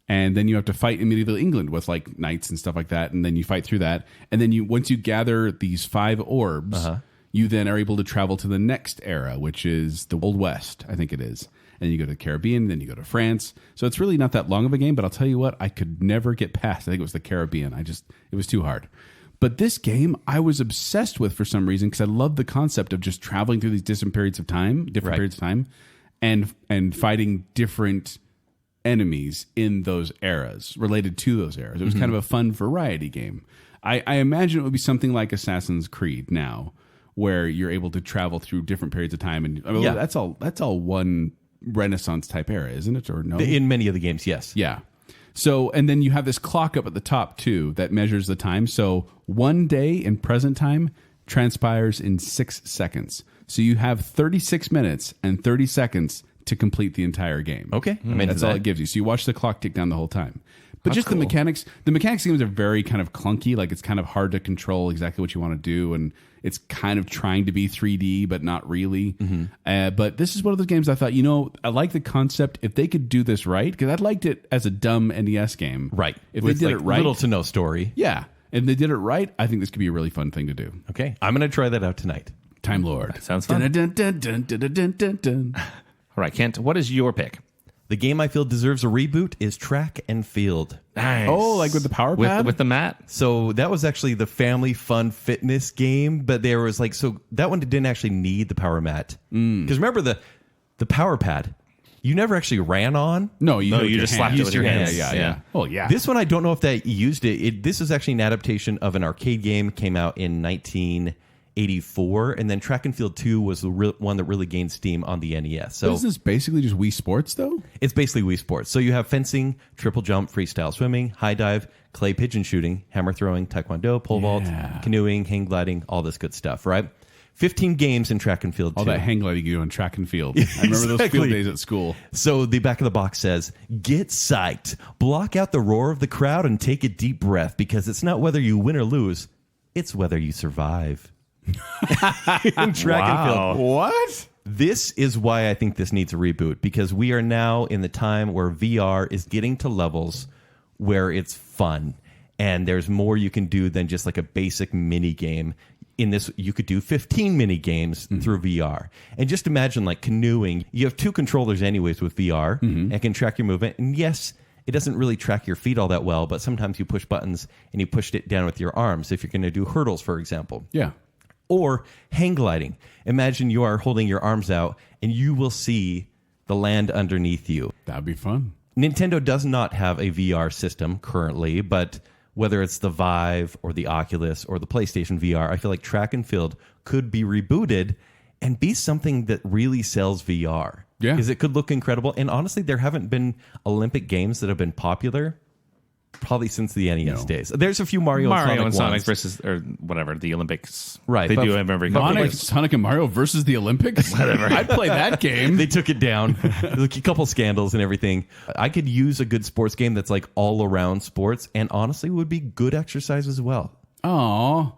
And then you have to fight in medieval England with like knights and stuff like that. And then you fight through that. And then once you gather these 5 orbs, you then are able to travel to the next era, which is the Old West, I think it is. And you go to the Caribbean, then you go to France. So it's really not that long of a game, but I'll tell you what, I could never get past. I think it was the Caribbean. It was too hard. But this game I was obsessed with for some reason, because I love the concept of just traveling through these different periods of time, and fighting different enemies in those eras, related to those eras. It was kind of a fun variety game. I imagine it would be something like Assassin's Creed now, where you're able to travel through different periods of time, and that's all one Renaissance type era, isn't it? Or no? In many of the games, yes. Yeah. So, and then you have this clock up at the top too that measures the time. So 1 day in present time transpires in 6 seconds. So you have 36 minutes and 30 seconds to complete the entire game. Okay. That's all it gives you. So you watch the clock tick down the whole time. But just the mechanics of games are very kind of clunky. Like it's kind of hard to control exactly what you want to do. And it's kind of trying to be 3D, but not really. But this is one of those games I thought, I like the concept. If they could do this right, because I liked it as a dumb NES game. Right. If With they did it right. little to no story. Yeah. If they did it right, I think this could be a really fun thing to do. Okay. I'm going to try that out tonight. Time Lord. Sounds fun. Dun, dun, dun, dun, dun, dun, dun, dun. All right, Kent, what is your pick? The game I feel deserves a reboot is Track and Field. Nice. Oh, like with the power pad? With the mat? So that was actually the family fun fitness game, but there was that one didn't actually need the power mat. Because remember the power pad, you never actually ran on. No, you just slapped it with your hands. Yeah. Oh, yeah. This one, I don't know if that used it. This is actually an adaptation of an arcade game, came out in 1984, and then Track and Field 2 was the one that really gained steam on the NES. So isn't this basically just Wii Sports, though? it's basically Wii Sports. So you have fencing, triple jump, freestyle swimming, high dive, clay pigeon shooting, hammer throwing, taekwondo, pole vault, canoeing, hang gliding, all this good stuff, right? 15 games in Track and Field 2. All that hang gliding you do on Track and Field. I remember those field days at school. So the back of the box says, get psyched, block out the roar of the crowd and take a deep breath, because it's not whether you win or lose, it's whether you survive. In Track and Field. What? This is why I think this needs a reboot, because we are now in the time where VR is getting to levels where it's fun and there's more you can do than just like a basic mini game. In this, you could do 15 mini games through VR. And just imagine like canoeing. You have 2 controllers anyways with VR and can track your movement. And yes, it doesn't really track your feet all that well, but sometimes you push buttons and you push it down with your arms if you're going to do hurdles, for example. Yeah. Or hang gliding. Imagine you are holding your arms out and you will see the land underneath you. That'd be fun. Nintendo does not have a VR system currently, but whether it's the Vive or the Oculus or the PlayStation VR, I feel like Track and Field could be rebooted and be something that really sells VR. Yeah. Because it could look incredible. And honestly, there haven't been Olympic games that have been popular probably since the NES days. There's a few Mario and Sonic ones. versus, or whatever, the Olympics. Right, They but- do have every but couple. Sonic and Mario versus the Olympics? Whatever. I'd play that game. They took it down. Like a couple scandals and everything. I could use a good sports game that's like all around sports, and honestly would be good exercise as well. Aw.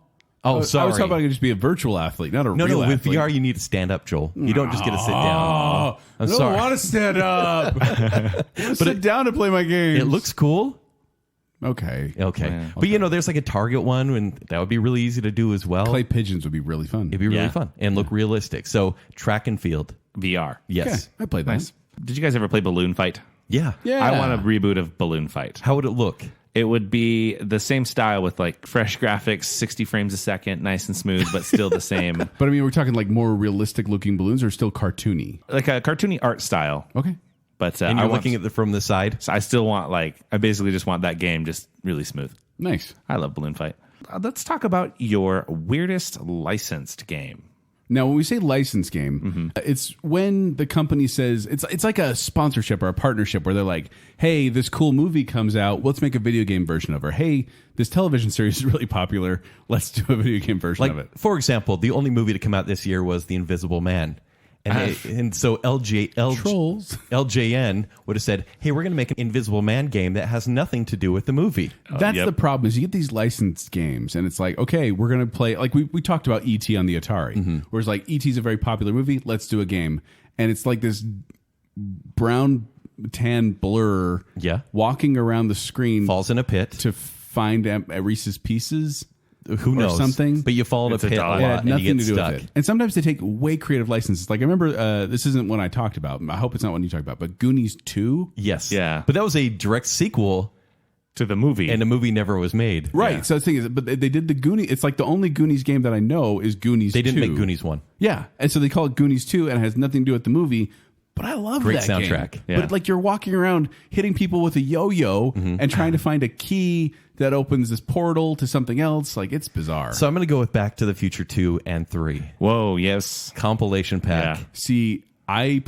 Oh, I sorry. was hoping I could just be a virtual athlete, not a No, real with athlete. VR you need to stand up, Joel. You don't just get to sit down. Oh, I'm I don't sorry. want to stand up. Sit down to play my game. It looks cool. okay. Okay. But you know, there's like a Target one, and that would be really easy to do as well. Clay pigeons would be really fun. It'd be really Yeah. fun and look realistic. So Track and Field. VR. Yes. Okay, I played that. Nice. Did you guys ever play Balloon Fight? Yeah. Yeah. I want a reboot of Balloon Fight. How would it look? It would be the same style with like fresh graphics, 60 frames a second, nice and smooth, but still the same. But I mean, we're talking like more realistic looking balloons or still cartoony? Like a cartoony art style. Okay. But And you're looking at it from the side. So I still want I basically just want that game just really smooth. Nice. I love Balloon Fight. Let's talk about your weirdest licensed game. Now, when we say license game, it's when the company says it's like a sponsorship or a partnership where they're like, "Hey, this cool movie comes out. Let's make a video game version of it." Or, "Hey, this television series is really popular. Let's do a video game version of it." For example, the only movie to come out this year was The Invisible Man. And so Trolls. LJN would have said, hey, we're going to make an Invisible Man game that has nothing to do with the movie. That's yep. the problem is you get these licensed games and it's like, okay, we're going to play, like we talked about E.T. on the Atari, whereas like E.T.'s a very popular movie. Let's do a game. And it's like this brown tan blur walking around the screen Falls in a pit. to find Reese's Pieces. Who or knows? something. But you fall in a It's a pit a dog. lot Yeah, and you nothing get to do stuck. with it. And sometimes they take way creative licenses. Like I remember, this isn't one I talked about. I hope it's not one you talked about. But Goonies 2. Yes. Yeah. But that was a direct sequel, To the movie. and the movie never was made. Right. Yeah. So the thing is, but they did the Goonies. It's like the only Goonies game that I know is Goonies 2. They didn't make Goonies 1. Yeah. And so they call it Goonies 2 and it has nothing to do with the movie. But I love Great that soundtrack. game. Yeah. But like you're walking around hitting people with a yo-yo and trying to find a key that opens this portal to something else. Like it's bizarre. So I'm going to go with Back to the Future 2 and 3. Whoa, yes. Compilation pack. Yeah. See, I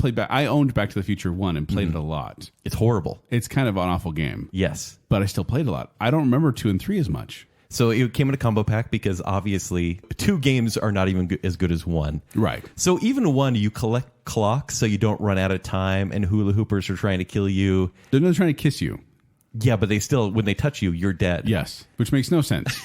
owned Back to the Future 1 and played it a lot. It's horrible. It's kind of an awful game. Yes. But I still played a lot. I don't remember 2 and 3 as much. So it came in a combo pack because obviously 2 games are not even as good as 1. Right. So even 1, you collect clocks so you don't run out of time, and hula hoopers are trying to kill you. They're not trying to kiss you. Yeah, but they still, when they touch you, you're dead. Yes. Which makes no sense.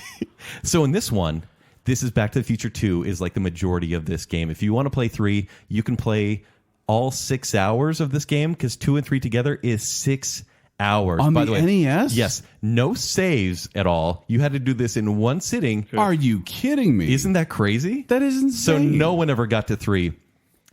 So in this one, this is Back to the Future 2 is like the majority of this game. If you want to play 3, you can play all 6 hours of this game because 2 and 3 together is 6 hours. On By the the way, NES? Yes. No saves at all. You had to do this in one sitting. Are you kidding me? Isn't that crazy? that is So insane. no one ever got to 3.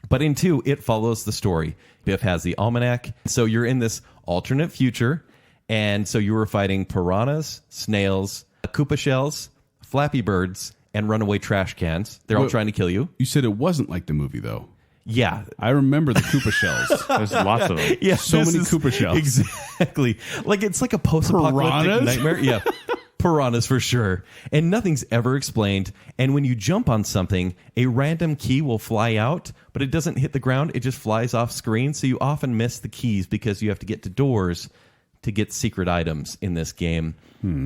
But in 2, it follows the story. Biff has the almanac. So you're in this alternate future. And so you were fighting piranhas, snails, Koopa shells, Flappy Birds, and runaway trash cans. They're all Wait. trying to kill you. You said it wasn't like the movie, though. Yeah. I remember the Koopa shells. There's lots of them. Yeah, So this many is- Koopa shells. Exactly. Like it's like a post-apocalyptic Piranhas? nightmare. Yeah. Piranhas for sure. And nothing's ever explained. And when you jump on something, a random key will fly out, but it doesn't hit the ground. It just flies off screen. So you often miss the keys because you have to get to doors to get secret items in this game.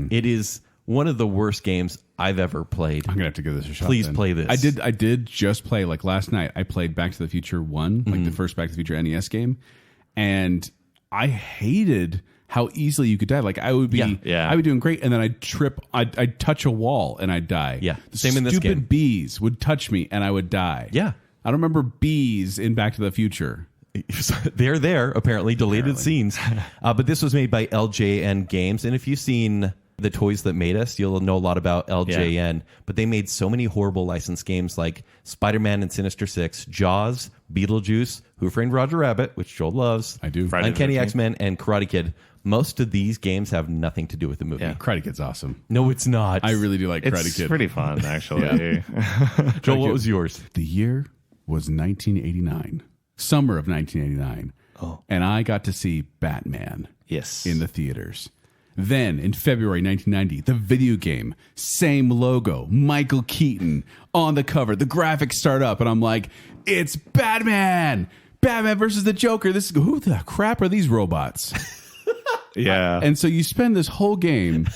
It is one of the worst games I've ever played. I'm gonna have to give this a shot. Please then. play this. I did just play like last night. I played Back to the Future 1, like the first Back to the Future NES game, and I hated how easily you could die. Like I would be, Yeah. I'd be doing great, and then I'd trip, I'd touch a wall and I'd die. Yeah, the same in this stupid game. bees would touch me and I would die. Yeah. I don't remember bees in Back to the Future. They're there, apparently, deleted scenes. But this was made by LJN Games. And if you've seen The Toys That Made Us, you'll know a lot about LJN. Yeah. But they made so many horrible licensed games like Spider-Man and Sinister Six, Jaws, Beetlejuice, Who Framed Roger Rabbit, which Joel loves. I do. Uncanny X-Men, and Karate Kid. Most of these games have nothing to do with the movie. Yeah. Karate Kid's awesome. No, it's not. I really do like Karate Kid. It's pretty fun, actually. Joel, what was yours? The year was 1989. Summer of 1989. Oh. And I got to see Batman. Yes. In the theaters. Then, in February 1990, the video game, same logo, Michael Keaton on the cover. The graphics start up, and I'm like, it's Batman! Batman versus the Joker. This is, who the crap are these robots? Yeah. And so you spend this whole game,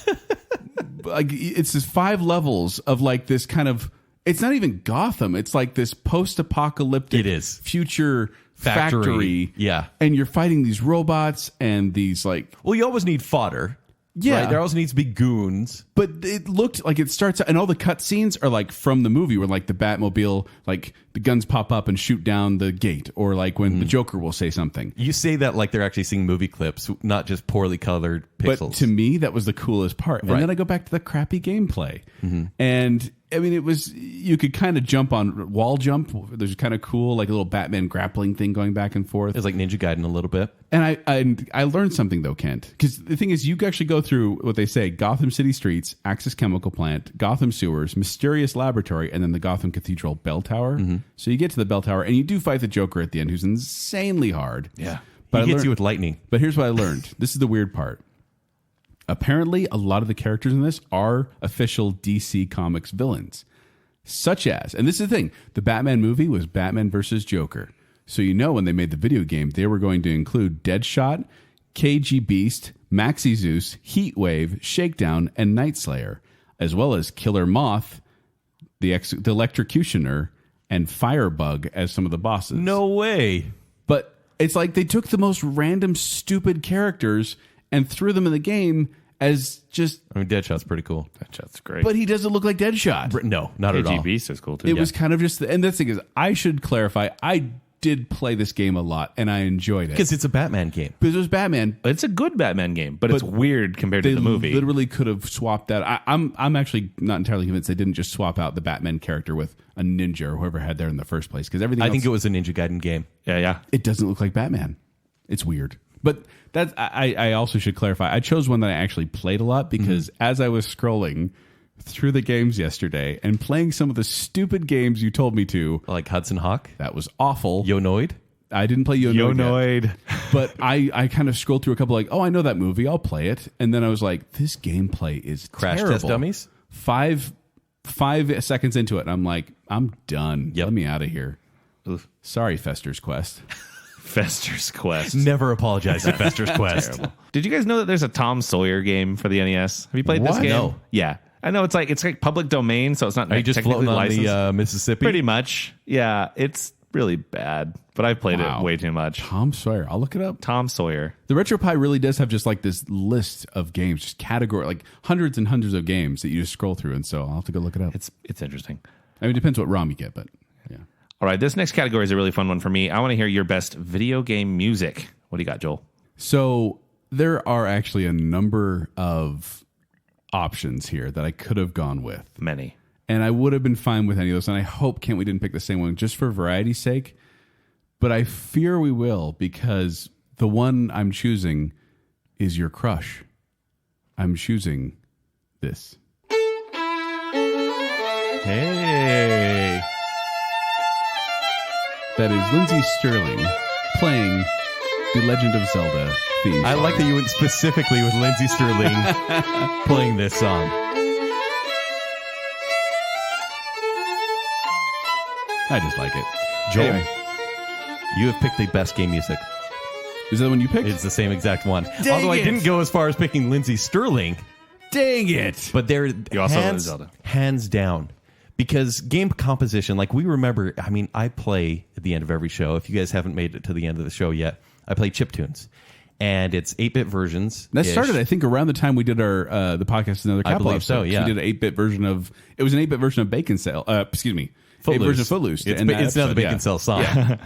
like, it's this 5 levels of like this kind of, it's not even Gotham. It's like this post-apocalyptic future factory. Yeah. And you're fighting these robots and these like... Well, you always need fodder. Yeah. Right? There always needs to be goons. But it looked like it starts out, and all the cutscenes are like from the movie where like the Batmobile, like the guns pop up and shoot down the gate, or like when the Joker will say something. You say that like they're actually seeing movie clips, not just poorly colored pixels. But to me, that was the coolest part. And then I go back to the crappy gameplay. And I mean, it was, you could kind of jump on wall jump. There's kind of cool, like a little Batman grappling thing going back and forth. It was like Ninja Gaiden a little bit. And I learned something though, Kent, because the thing is, you actually go through what they say: Gotham City streets, Axis Chemical Plant, Gotham sewers, Mysterious Laboratory, and then the Gotham Cathedral Bell Tower. So you get to the Bell Tower, and you do fight the Joker at the end, who's insanely hard. Yeah, but he hits you with lightning. But here's what I learned. This is the weird part. Apparently, a lot of the characters in this are official DC Comics villains, such as, and this is the thing, the Batman movie was Batman versus Joker. So you know when they made the video game, they were going to include Deadshot, KG Beast, Maxi Zeus, Heatwave, Shakedown, and Night Slayer, as well as Killer Moth, the Electrocutioner, and Firebug as some of the bosses. No way. But it's like they took the most random, stupid characters and threw them in the game as just... I mean, Deadshot's pretty cool. Deadshot's great. But he doesn't look like Deadshot. No, not at all. KG Beast is cool, too. It was kind of just... And the thing is, I should clarify, I did play this game a lot, and I enjoyed it. Because it's a Batman game. Because it was Batman. It's a good Batman game, but it's weird compared to the movie. They literally could have swapped that. I'm actually not entirely convinced they didn't just swap out the Batman character with a ninja or whoever had there in the first place. Because everything I else, think it was a Ninja Gaiden game. Yeah. it doesn't look like Batman. It's weird. But that's I also should clarify. I chose one that I actually played a lot because as I was scrolling through the games yesterday and playing some of the stupid games you told me to, Like Hudson Hawk? that was awful. Yonoid? I didn't play Yonoid yet. Yonoid. But I kind of scrolled through a couple like, oh, I know that movie. I'll play it. And then I was like, this gameplay is Crash terrible. Test Dummies? 5 seconds into it, and I'm like, I'm done. Yep. Let me out of here. Oof. Sorry, Fester's Quest. Fester's Quest. Never apologize to Fester's Quest. Terrible. Did you guys know that there's a Tom Sawyer game for the NES? Have you played this What? game? No. Yeah. I know it's like public domain, so it's not Are you just technically floating on licensed. the Mississippi? Pretty much. Yeah. It's really bad, but I've played Wow. it way too much. Tom Sawyer. I'll look it up. Tom Sawyer. The RetroPie really does have just like this list of games, just category, like hundreds and hundreds of games that you just scroll through. And so I'll have to go look it up. It's interesting. I mean, it depends what ROM you get, but yeah. All right, this next category is a really fun one for me. I want to hear your best video game music. What do you got, Joel? So there are actually a number of options here that I could have gone with. Many. And I would have been fine with any of those. And I hope, Kent, we didn't pick the same one just for variety's sake. But I fear we will, because the one I'm choosing is your crush. I'm choosing this. Hey. That is Lindsay Sterling playing The Legend of Zelda theme I song. like that you went specifically with Lindsay Sterling playing this song. I just like it. Joel, Anyway, you have picked the best game music. is that the one you picked? It's the same exact one. Dang Although I it. didn't go as far as picking Lindsay Sterling, Dang it! but they're You also love Zelda. hands down. Because game composition, like we remember, I mean, I play at the end of every show. If you guys haven't made it to the end of the show yet, I play chiptunes. And it's 8-bit versions. That started, I think, around the time we did our the podcast Another Couple believe so, episodes. yeah. We did an 8-bit version of... It was an 8-bit version of Baconsale. Excuse me. a version of Footloose. It's in that now the episode, Baconsale song.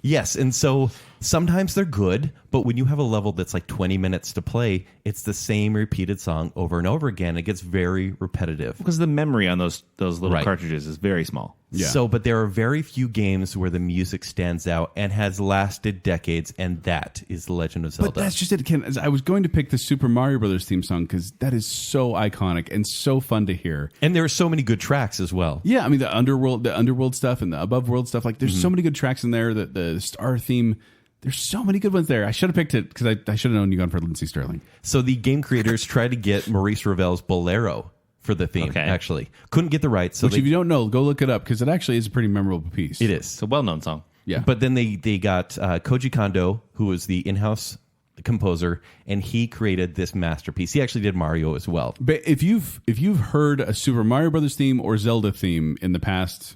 Yes, and so sometimes they're good, but when you have a level that's like 20 minutes to play, it's the same repeated song over and over again. It gets very repetitive. Because the memory on those little Right. cartridges is very small. Yeah. So, but there are very few games where the music stands out and has lasted decades, and that is The Legend of Zelda. But that's just it, Ken. I was going to pick the Super Mario Brothers theme song because that is so iconic and so fun to hear. And there are so many good tracks as well. Yeah, I mean the underworld stuff and the above world stuff. Like, there's so many good tracks in there. The Star theme. There's so many good ones there. I should have picked it because I should have known you gone for Lindsey Sterling. So the game creators tried to get Maurice Ravel's Bolero for the theme, Okay. actually. Couldn't get the rights. So Which, if you don't know, go look it up because it actually is a pretty memorable piece. it is. It's a well-known song. Yeah. But then they got Koji Kondo, who was the in-house composer, and he created this masterpiece. He actually did Mario as well. But if you've heard a Super Mario Brothers theme or Zelda theme in the past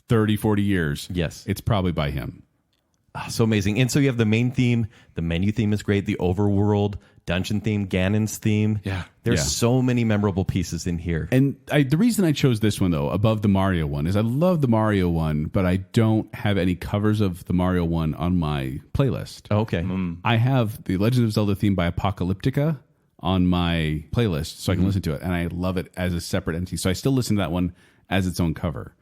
30, 40 years, Yes. it's probably by him. So amazing. And so you have the main theme, the menu theme is great, the overworld, dungeon theme, Ganon's theme. Yeah. There's Yeah. so many memorable pieces in here. And the reason I chose this one, though, above the Mario one, is I love the Mario one, but I don't have any covers of the Mario one on my playlist. Okay. I have the Legend of Zelda theme by Apocalyptica on my playlist, so I can listen to it, and I love it as a separate entity. So I still listen to that one as its own cover,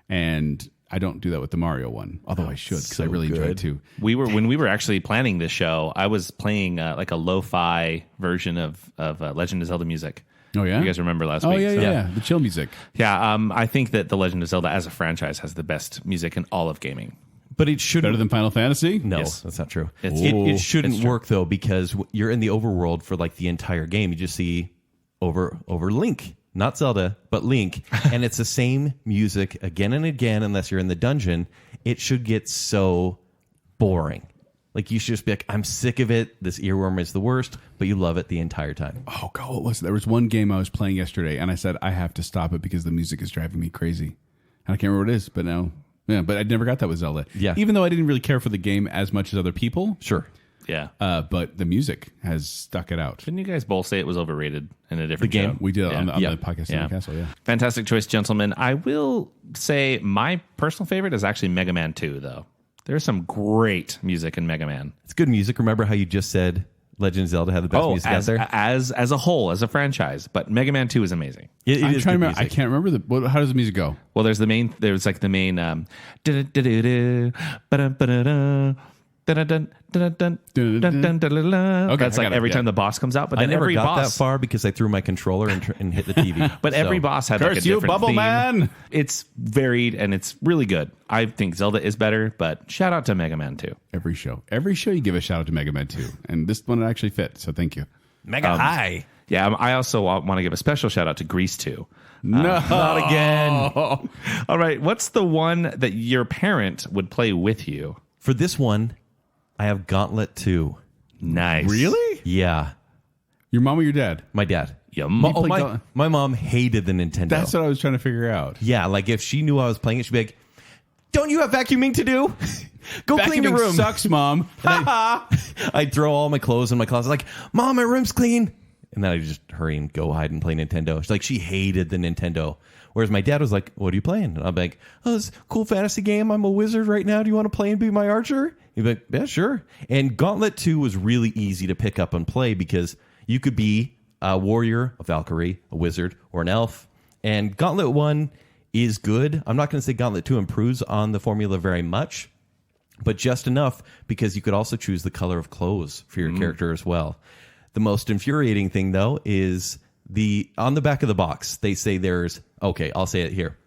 and I don't do that with the Mario one, although I should because I really enjoy it too. When we were actually planning this show, I was playing like a lo-fi version of Legend of Zelda music. Oh yeah, You guys remember last Oh week? yeah, So- yeah, the chill music. Yeah, I think that The Legend of Zelda as a franchise has the best music in all of gaming. But it shouldn't. Better than Final Fantasy? No, Yes. that's not true. It's- It shouldn't It's true. work, though, because you're in the overworld for like the entire game. You just see over Link. Not Zelda, but Link. And it's the same music again and again, unless you're in the dungeon. It should get so boring. Like, you should just be like, I'm sick of it. This earworm is the worst, but you love it the entire time. Oh god, what was it? There was one game I was playing yesterday, and I said I have to stop it because the music is driving me crazy. And I can't remember what it is, but now, yeah. But I never got that with Zelda. Yeah. Even though I didn't really care for the game as much as other people. Sure. Yeah. But the music has stuck it out. Didn't you guys both say it was overrated in a different game? show? We did it on the Yeah. podcast in Yeah. the castle. Yeah. Fantastic choice, gentlemen. I will say my personal favorite is actually Mega Man 2, though. There's some great music in Mega Man. It's good music. Remember how you just said Legend of Zelda had the best music out there? as a whole, as a franchise. But Mega Man 2 is amazing. It I'm is trying to good remember. I music. can't remember how does the music go? Well, there's the main. There's like the main. Okay, that's I like got it, every yeah. time the boss comes out. But I then never every got boss, that far because I threw my controller and hit the TV. but every So, boss had like a Curse you, different Bubble theme. Man! It's varied and it's really good. I think Zelda is better, but shout out to Mega Man 2. Every show you give a shout out to Mega Man 2, and this one actually fit. So thank you. Mega High. Yeah, I also want to give a special shout out to Grease 2. No, Not again. All right, what's the one that your parent would play with you? For this one, I have Gauntlet 2. Nice. Really? Yeah. Your mom or your dad? My dad. Yeah, Oh, played Gauntlet? my mom hated the Nintendo. That's what I was trying to figure out. Yeah, like if she knew I was playing it, she'd be like, don't you have vacuuming to do? Go clean your Vacuuming room. sucks, Mom. I'd throw all my clothes in my closet, like, Mom, my room's clean. And then I'd just hurry and go hide and play Nintendo. She's like, she hated the Nintendo. Whereas my dad was like, what are you playing? And I'd be like, oh, this cool fantasy game. I'm a wizard right now. Do you want to play and be my archer? He'd be like, yeah, sure. And Gauntlet 2 was really easy to pick up and play because you could be a warrior, a Valkyrie, a wizard, or an elf. And Gauntlet 1 is good. I'm not going to say Gauntlet 2 improves on the formula very much, but just enough because you could also choose the color of clothes for your character as well. The most infuriating thing, though, is on the back of the box, they say I'll say it here.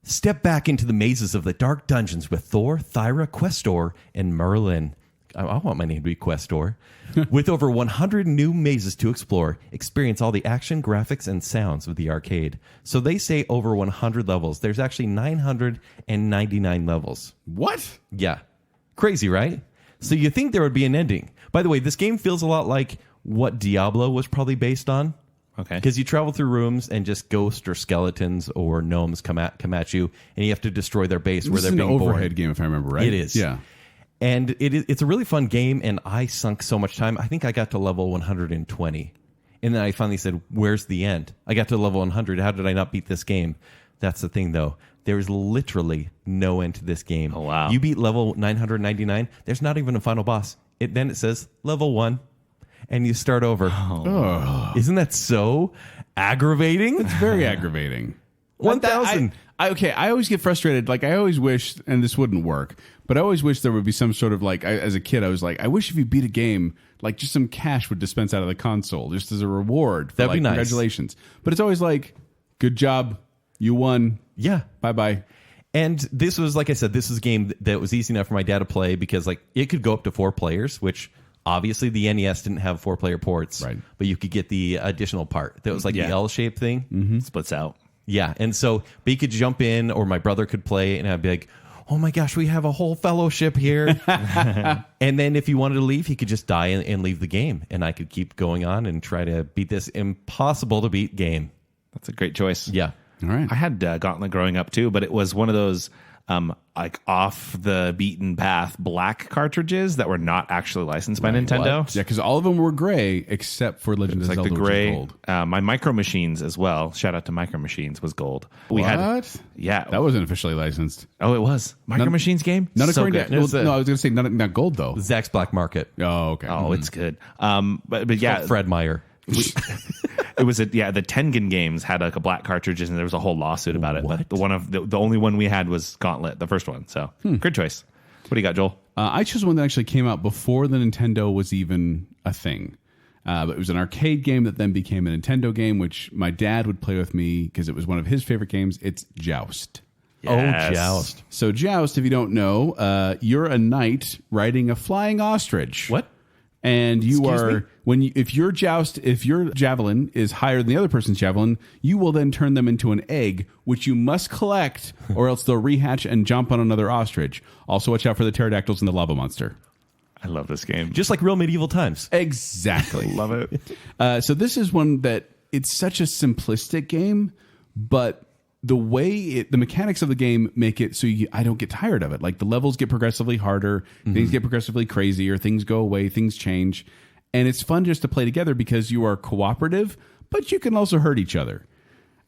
Step back into the mazes of the dark dungeons with Thor, Thyra, Questor, and Merlin. I want my name to be Questor. With over 100 new mazes to explore, experience all the action, graphics, and sounds of the arcade. So they say over 100 levels. There's actually 999 levels. What? Yeah. Crazy, right? So you think there would be an ending. By the way, this game feels a lot like what Diablo was probably based on. Okay. Because you travel through rooms and just ghosts or skeletons or gnomes come at you, and you have to destroy their base where This they're is an being overhead born. game, if I remember right. It is. Yeah. And it's a really fun game, and I sunk so much time. I think I got to level 120. And then I finally said, where's the end? I got to level 100. How did I not beat this game? That's the thing, though. There's literally no end to this game. Oh, wow. You beat level 999. There's not even a final boss. Then it says level 1, and you start over. Isn't that so aggravating? It's very aggravating. 1,000. I always get frustrated. Like, I always wish, and this wouldn't work, but I always wish there would be some sort of, like, as a kid, I was like, I wish if you beat a game, like, just some cash would dispense out of the console, just as a reward. For, That'd be nice. Congratulations. But it's always like, good job. You won. Yeah. Bye-bye. And this was, like I said, this was a game that was easy enough for my dad to play because, like, it could go up to 4 players, which obviously the NES didn't have 4-player ports. Right. But you could get the additional part that was like the L-shaped thing. Mm-hmm. Splits out. Yeah. And so, but you could jump in, or my brother could play, and I'd be like, oh my gosh, we have a whole fellowship here. And then if you wanted to leave, he could just die and leave the game. And I could keep going on and try to beat this impossible to beat game. That's a great choice. Yeah. All right. I had Gauntlet growing up too, but it was one of those like off the beaten path black cartridges that were not actually licensed by Nintendo. What? Yeah, because all of them were gray except for Legend of It's like Zelda, the which is gray. gold. My Micro Machines as well. Shout out to Micro Machines was gold. We had yeah. That wasn't officially licensed. Oh, it was Micro Machines game. Not So according good. to. No, I was going to say not gold though. Zach's Black Market. Oh, okay. Oh, it's good. But yeah, Fred Meyer. it was the Tengen games had like a black cartridges, and there was a whole lawsuit about it. What? The only one we had was Gauntlet, the first one. So good choice. What do you got, Joel? I chose one that actually came out before the Nintendo was even a thing. But it was an arcade game that then became a Nintendo game, which my dad would play with me because it was one of his favorite games. It's Joust. Oh, Joust. So Joust, if you don't know, you're a knight riding a flying ostrich. What? And you Excuse me? if your javelin is higher than the other person's javelin, you will then turn them into an egg, which you must collect, or else they'll rehatch and jump on another ostrich. Also, watch out for the pterodactyls and the lava monster. I love this game. Just like real medieval times. Exactly. Love it. So this is one that it's such a simplistic game, but the mechanics of the game make it so I don't get tired of it. Like the levels get progressively harder, things get progressively crazier, things go away, things change. And it's fun just to play together because you are cooperative, but you can also hurt each other.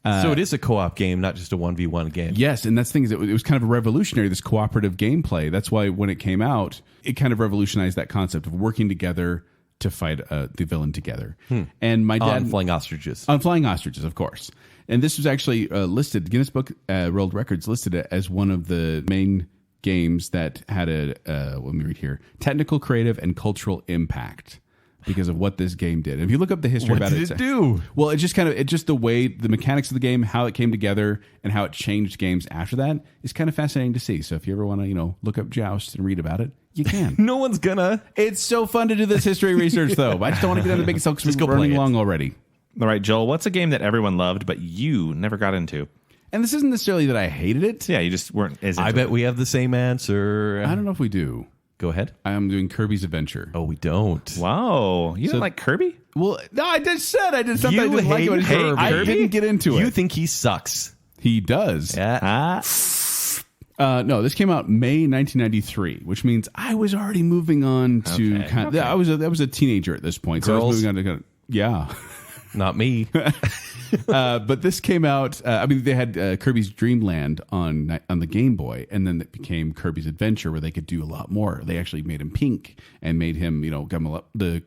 So it is a co-op game, not just a 1v1 game. Yes, and that's the thing is it was kind of revolutionary, this cooperative gameplay. That's why when it came out, it kind of revolutionized that concept of working together to fight the villain together. And my dad... On flying ostriches. On flying ostriches, of course. And this was actually listed, Guinness Book World Records listed it as one of the main games that had let me read here, technical, creative, and cultural impact because of what this game did. And if you look up the history about What did it do? Well, it just the way, the mechanics of the game, how it came together, and how it changed games after that is kind of fascinating to see. So if you ever want to, look up Joust and read about it, you can. No one's gonna. It's so fun to do this history research, though. I just don't want to get on the Baconsale because we're running long already. All right, Joel, what's a game that everyone loved but you never got into? And this isn't necessarily that I hated it. Yeah, you just weren't as into I bet it. we have the same answer. I don't know if we do. Go ahead. I'm doing Kirby's Adventure. Oh, we don't. Wow. You didn't like Kirby? Well, no, I just said I did something. I You didn't like it. hate Kirby. I didn't get into it. You think he sucks. He does. Yeah. No, this came out May 1993, which means I was already moving on to I was a teenager at this point. So I was moving on to yeah. Not me. But this came out. They had Kirby's Dream Land on the Game Boy, and then it became Kirby's Adventure, where they could do a lot more. They actually made him pink and made him, the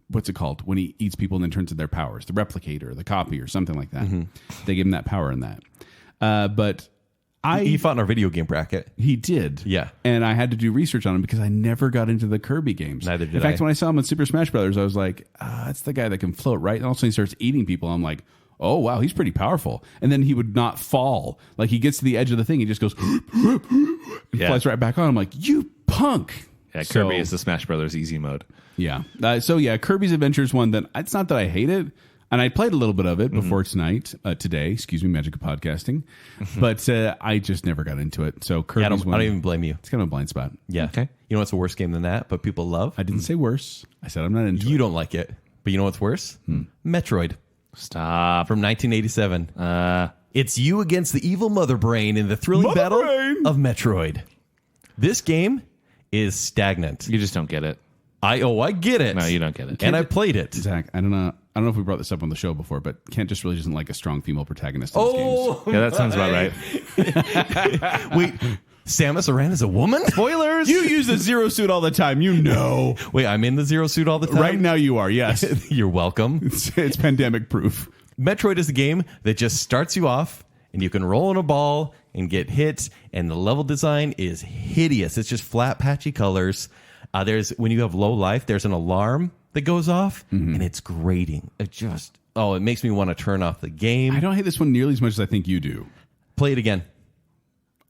what's it called when he eats people and then turns into their powers, the replicator, the copy, or something like that. They gave him that power in that. But He fought in our video game bracket. he did, Yeah. And I had to do research on him because I never got into the Kirby games. Neither did In fact, I. when I saw him in Super Smash Brothers, I was like, that's the guy that can float, right? And all of a sudden he starts eating people. I'm like, oh, wow, he's pretty powerful. And then he would not fall. Like he gets to the edge of the thing, he just goes, flies right back on. I'm like, you punk. Yeah, Kirby is the Smash Brothers easy mode. Yeah. Kirby's Adventure is one that it's not that I hate it. And I played a little bit of it before today, excuse me, Magic of Podcasting. But I just never got into it. So Kirby's Yeah, I don't even blame you. It's kind of a blind spot. Yeah. Okay. You know what's a worse game than that, but people love? I didn't say worse. I said I'm not into it. You don't like it. But you know what's worse? Metroid Stop. from 1987. It's you against the evil Mother Brain in the thrilling battle of Metroid. This game is stagnant. You just don't get it. I get it. No, you don't get it. And I played it. Zach, I don't know. I don't know if we brought this up on the show before, but Kent just really doesn't like a strong female protagonist in his games. Yeah, that sounds about right. Wait, Samus Aran is a woman? Spoilers! You use the Zero Suit all the time. You know. Wait, I'm in the Zero Suit all the time? Right now you are, yes. You're welcome. It's pandemic proof. Metroid is a game that just starts you off, and you can roll in a ball and get hit, and the level design is hideous. It's just flat, patchy colors. When you have low life, there's an alarm that goes off, and it's grating. It makes me want to turn off the game. I don't hate this one nearly as much as I think you do. Play it again.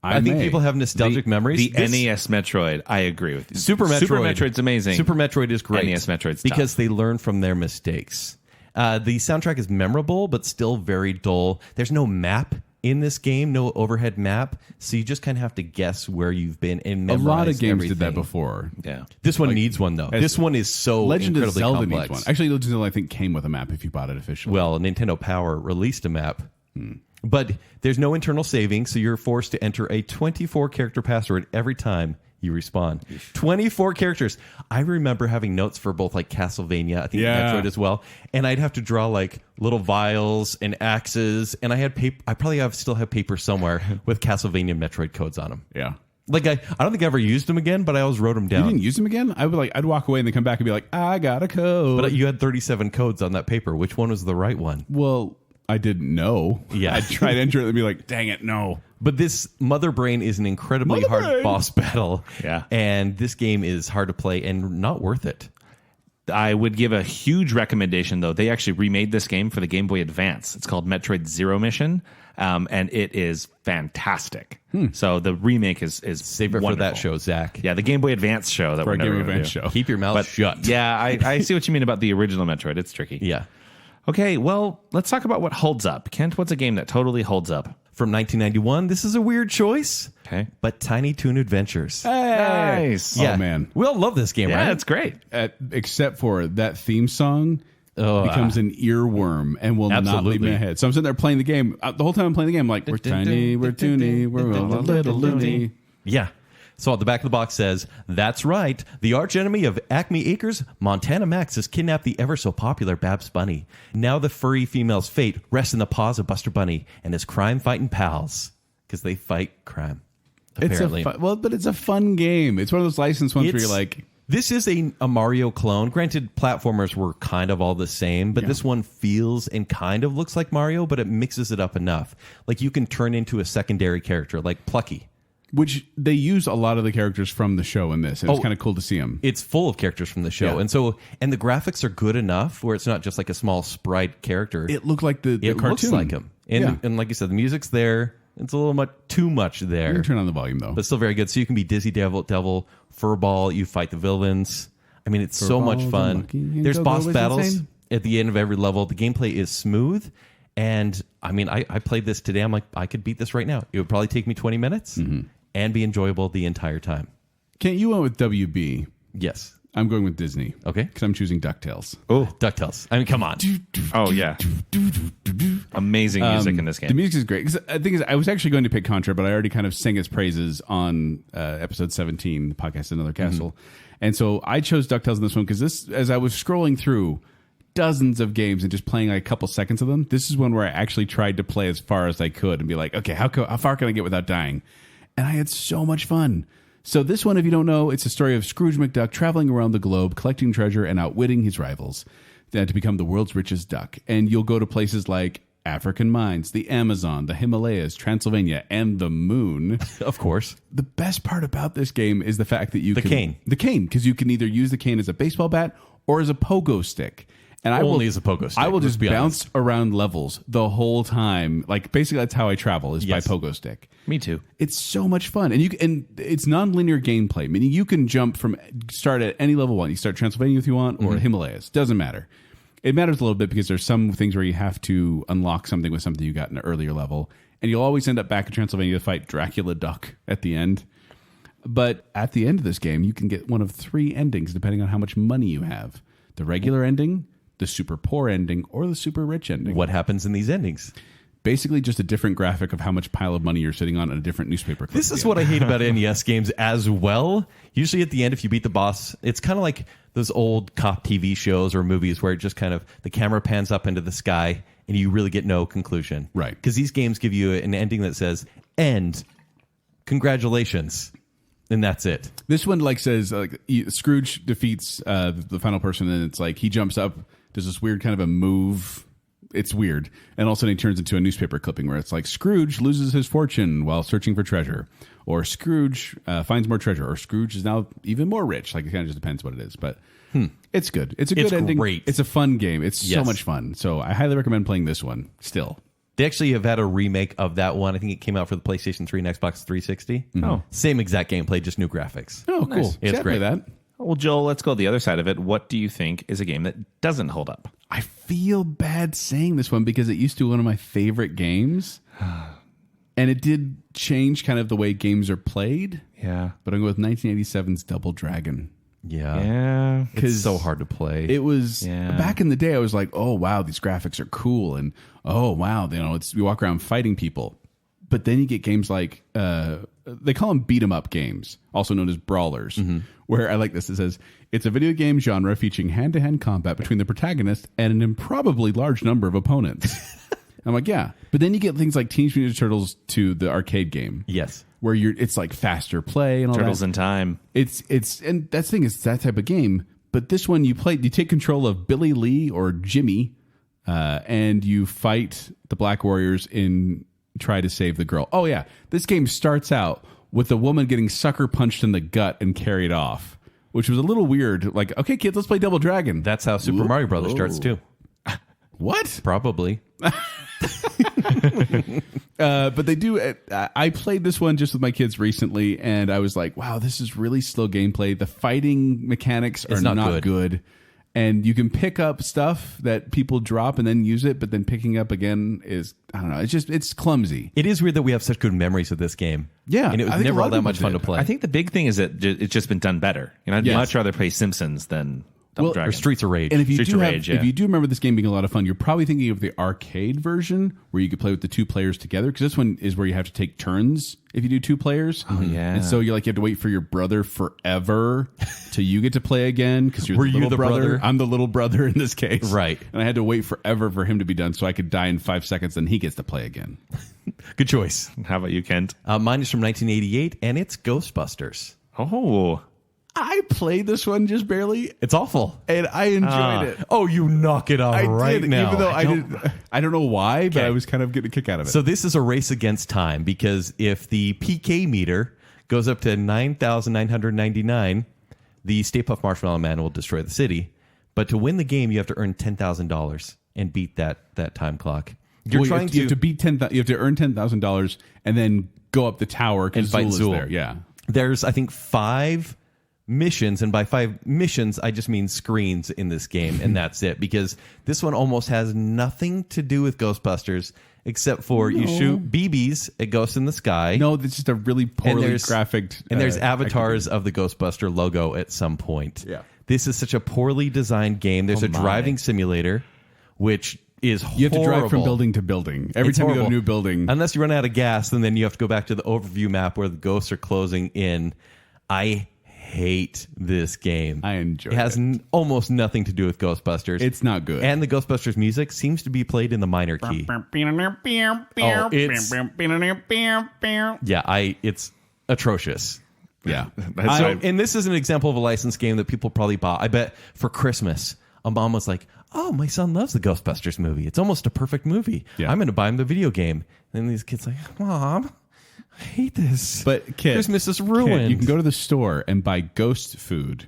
I think people have nostalgic memories. The NES Metroid, I agree with you. Super Metroid's amazing. Super Metroid is great. NES Metroid's because they learn from their mistakes. The soundtrack is memorable, but still very dull. There's no map in this game, no overhead map, so you just kind of have to guess where you've been and memorize a lot of games everything. did that before. Yeah, this one needs one though. This one is so Legend of incredibly Zelda complex. needs one. Actually, Legend of Zelda I think came with a map if you bought it officially. Well, Nintendo Power released a map. But there's no internal saving, so you're forced to enter a 24-character password every time you respawn. 24 characters. I remember having notes for both like Castlevania, I think Metroid as well, and I'd have to draw like little vials and axes, and I had paper. I probably still have paper somewhere with Castlevania Metroid codes on them. Yeah. Like I don't think I ever used them again, but I always wrote them down. You didn't use them again? I'd walk away and then come back and be like, I got a code. But you had 37 codes on that paper. Which one was the right one? Well, I didn't know. Yeah. I'd try to enter it and be like, dang it, no. But this Mother Brain is an incredibly hard boss battle. Yeah. And this game is hard to play and not worth it. I would give a huge recommendation, though. They actually remade this game for the Game Boy Advance. It's called Metroid Zero Mission, and it is fantastic. So the remake is Save it wonderful. for that show, Zach. Yeah, the Game Boy Advance show that For we're a never Game going to Advance do. show. Keep your mouth shut. Yeah, I see what you mean about the original Metroid. It's tricky. Yeah. Okay, well, let's talk about what holds up. Kent, what's a game that totally holds up? From 1991, this is a weird choice. Okay. But Tiny Toon Adventures. Nice. Yeah. Oh, man. We all love this game, Yeah, right? it's great. Except for that theme song becomes an earworm and will not leave Absolutely. my head. So I'm sitting there playing the game. The whole time I'm playing the game, I'm like, we're tiny, we're toony, we're a little loony. Yeah. So at the back of the box says, that's right. The archenemy of Acme Acres, Montana Max, has kidnapped the ever-so-popular Babs Bunny. Now the furry female's fate rests in the paws of Buster Bunny and his crime-fighting pals. Because they fight crime, apparently. But it's a fun game. It's one of those licensed ones where you're like... This is a Mario clone. Granted, platformers were kind of all the same, but this one feels and kind of looks like Mario, but it mixes it up enough. Like you can turn into a secondary character, like Plucky. Which they use a lot of the characters from the show in this, and it's kind of cool to see them. It's full of characters from the show, and the graphics are good enough where it's not just like a small sprite character. It looked like the it cartoon. looks like him, and like you said, the music's there. It's a little too much there. You can turn on the volume though, but still very good. So you can be Dizzy Devil, Furball. You fight the villains. I mean, it's so much fun. There's boss battles at the end of every level. The gameplay is smooth. And I mean, I played this today. I'm like, I could beat this right now. It would probably take me 20 minutes and be enjoyable the entire time. Kent, you went with WB. Yes. I'm going with Disney. Okay. Because I'm choosing DuckTales. Oh, DuckTales. I mean, come on. Oh, yeah. Amazing music in this game. The music is great. 'Cause the thing is, I was actually going to pick Contra, but I already kind of sang its praises on episode 17, the podcast Another Castle. And so I chose DuckTales in this one because this, as I was scrolling through dozens of games and just playing like a couple seconds of them, this is one where I actually tried to play as far as I could and be like, okay, how far can I get without dying? And I had so much fun. So this one, if you don't know, it's a story of Scrooge McDuck traveling around the globe, collecting treasure and outwitting his rivals to become the world's richest duck. And you'll go to places like African mines, the Amazon, the Himalayas, Transylvania, and the moon. Of course. The best part about this game is the fact that you can... cane. The cane, because you can either use the cane as a baseball bat or as a pogo stick. And Only as a pogo stick, I will let's just be bounce around levels the whole time. Like, basically, that's how I travel, is by pogo stick. Me too. It's so much fun, and it's non-linear gameplay. Meaning you can start at any level one. You start Transylvania if you want, or Himalayas. Doesn't matter. It matters a little bit because there's some things where you have to unlock something with something you got in an earlier level, and you'll always end up back in Transylvania to fight Dracula Duck at the end. But at the end of this game, you can get one of 3 endings depending on how much money you have: the regular ending, the super poor ending, or the super rich ending. What happens in these endings? basically just a different graphic of how much pile of money you're sitting on a different newspaper clip. This is what I hate about NES games as well. Usually at the end, if you beat the boss, it's kind of like those old cop TV shows or movies where it just kind of the camera pans up into the sky and you really get no conclusion. Right. Because these games give you an ending that says, end, congratulations. And that's it. This one says Scrooge defeats the final person, and it's like he jumps up, does this weird kind of a move. It's weird, and all of a sudden he turns into a newspaper clipping where it's like Scrooge loses his fortune while searching for treasure, or Scrooge finds more treasure, or Scrooge is now even more rich. Like it kind of just depends what it is, but it's good. It's a good ending. Great. It's a fun game. It's so Yes. much fun. So I highly recommend playing this one. Still. They actually have had a remake of that one. I think it came out for the PlayStation 3 and Xbox 360. Oh. Same exact gameplay, just new graphics. Oh, cool. It's See, I'd play great. that. Well, Joel, let's go the other side of it. What do you think is a game that doesn't hold up? I feel bad saying this one because it used to be one of my favorite games. And it did change kind of the way games are played. Yeah. But I'm going with 1987's Double Dragon. Yeah. Yeah. It's so hard to play. It was Yeah. back in the day. I was like, "Oh wow, these graphics are cool," and "Oh wow, you walk around fighting people." But then you get games like they call them beat 'em up games, also known as brawlers. Where I like this. It says it's a video game genre featuring hand-to-hand combat between the protagonist and an improbably large number of opponents. I'm like, yeah. But then you get things like Teenage Mutant Ninja Turtles to the arcade game. Yes. Where it's like faster play and all Turtles that. in Time. It's and that's the thing, it's that type of game. But this one you take control of Billy Lee or Jimmy, and you fight the Black Warriors in try to save the girl. Oh yeah, this game starts out with a woman getting sucker punched in the gut and carried off, which was a little weird. Like, okay, kids, let's play Double Dragon. That's how Super Mario Brothers starts too. What? Probably. But they do. I played this one just with my kids recently, and I was like, "Wow, this is really slow gameplay. The fighting mechanics are not good, and you can pick up stuff that people drop and then use it, but then picking up again is I don't know. It's clumsy. It is weird that we have such good memories of this game. Yeah, And it I was think a never lot all of that people much fun to did. play. I think the big thing is that it's just been done better. I'd Yes. much rather play Simpsons than Double Dragon. or Streets of Rage. And if you Streets do of have, Rage, yeah. if you do remember this game being a lot of fun, you're probably thinking of the arcade version where you could play with the two players together. Because this one is where you have to take turns if you do two players. Oh yeah. and so you have to wait for your brother forever till you get to play again because you're Were the you little the brother. brother? I'm the little brother in this case, Right. And I had to wait forever for him to be done so I could die in 5 seconds. Then he gets to play again. Good choice. How about you, Kent? Mine is from 1988, and it's Ghostbusters. Oh. I played this one just barely, It's awful. and I enjoyed it. Oh, you knock it off I right did, now. even though I don't know why, but Okay. I was kind of getting a kick out of it. So this is a race against time because if the PK meter goes up to 9,999, the Stay Puft Marshmallow Man will destroy the city. But to win the game, you have to earn $10,000 and beat that time clock. You're Well, trying you have to beat you have to earn $10,000 and then go up the tower And because fight Zool is Zool. there. Yeah, There's, I think, 5 missions, and by 5 missions, I just mean screens in this game, and that's it. Because this one almost has nothing to do with Ghostbusters, except for you shoot BBs at ghosts in the sky. no, it's just a really poorly graphic. And there's avatars of the Ghostbuster logo at some point. Yeah. This is such a poorly designed game. There's a driving simulator, which is horrible. You have to drive from building to building every It's time you go to a horrible. new building. Unless you run out of gas, and then you have to go back to the overview map where the ghosts are closing in. I hate this game. I enjoy it. Has almost nothing to do with Ghostbusters. It's not good. And the Ghostbusters music seems to be played in the minor key. It's atrocious. yeah, That's right. And this is an example of a licensed game that people probably bought. I bet for Christmas, a mom was like, "Oh, my son loves the Ghostbusters movie. It's almost a perfect movie. Yeah. I'm going to buy him the video game." And these kids like, "Mom, I hate this. But kid, Christmas is kid, ruined." you can go to the store and buy ghost food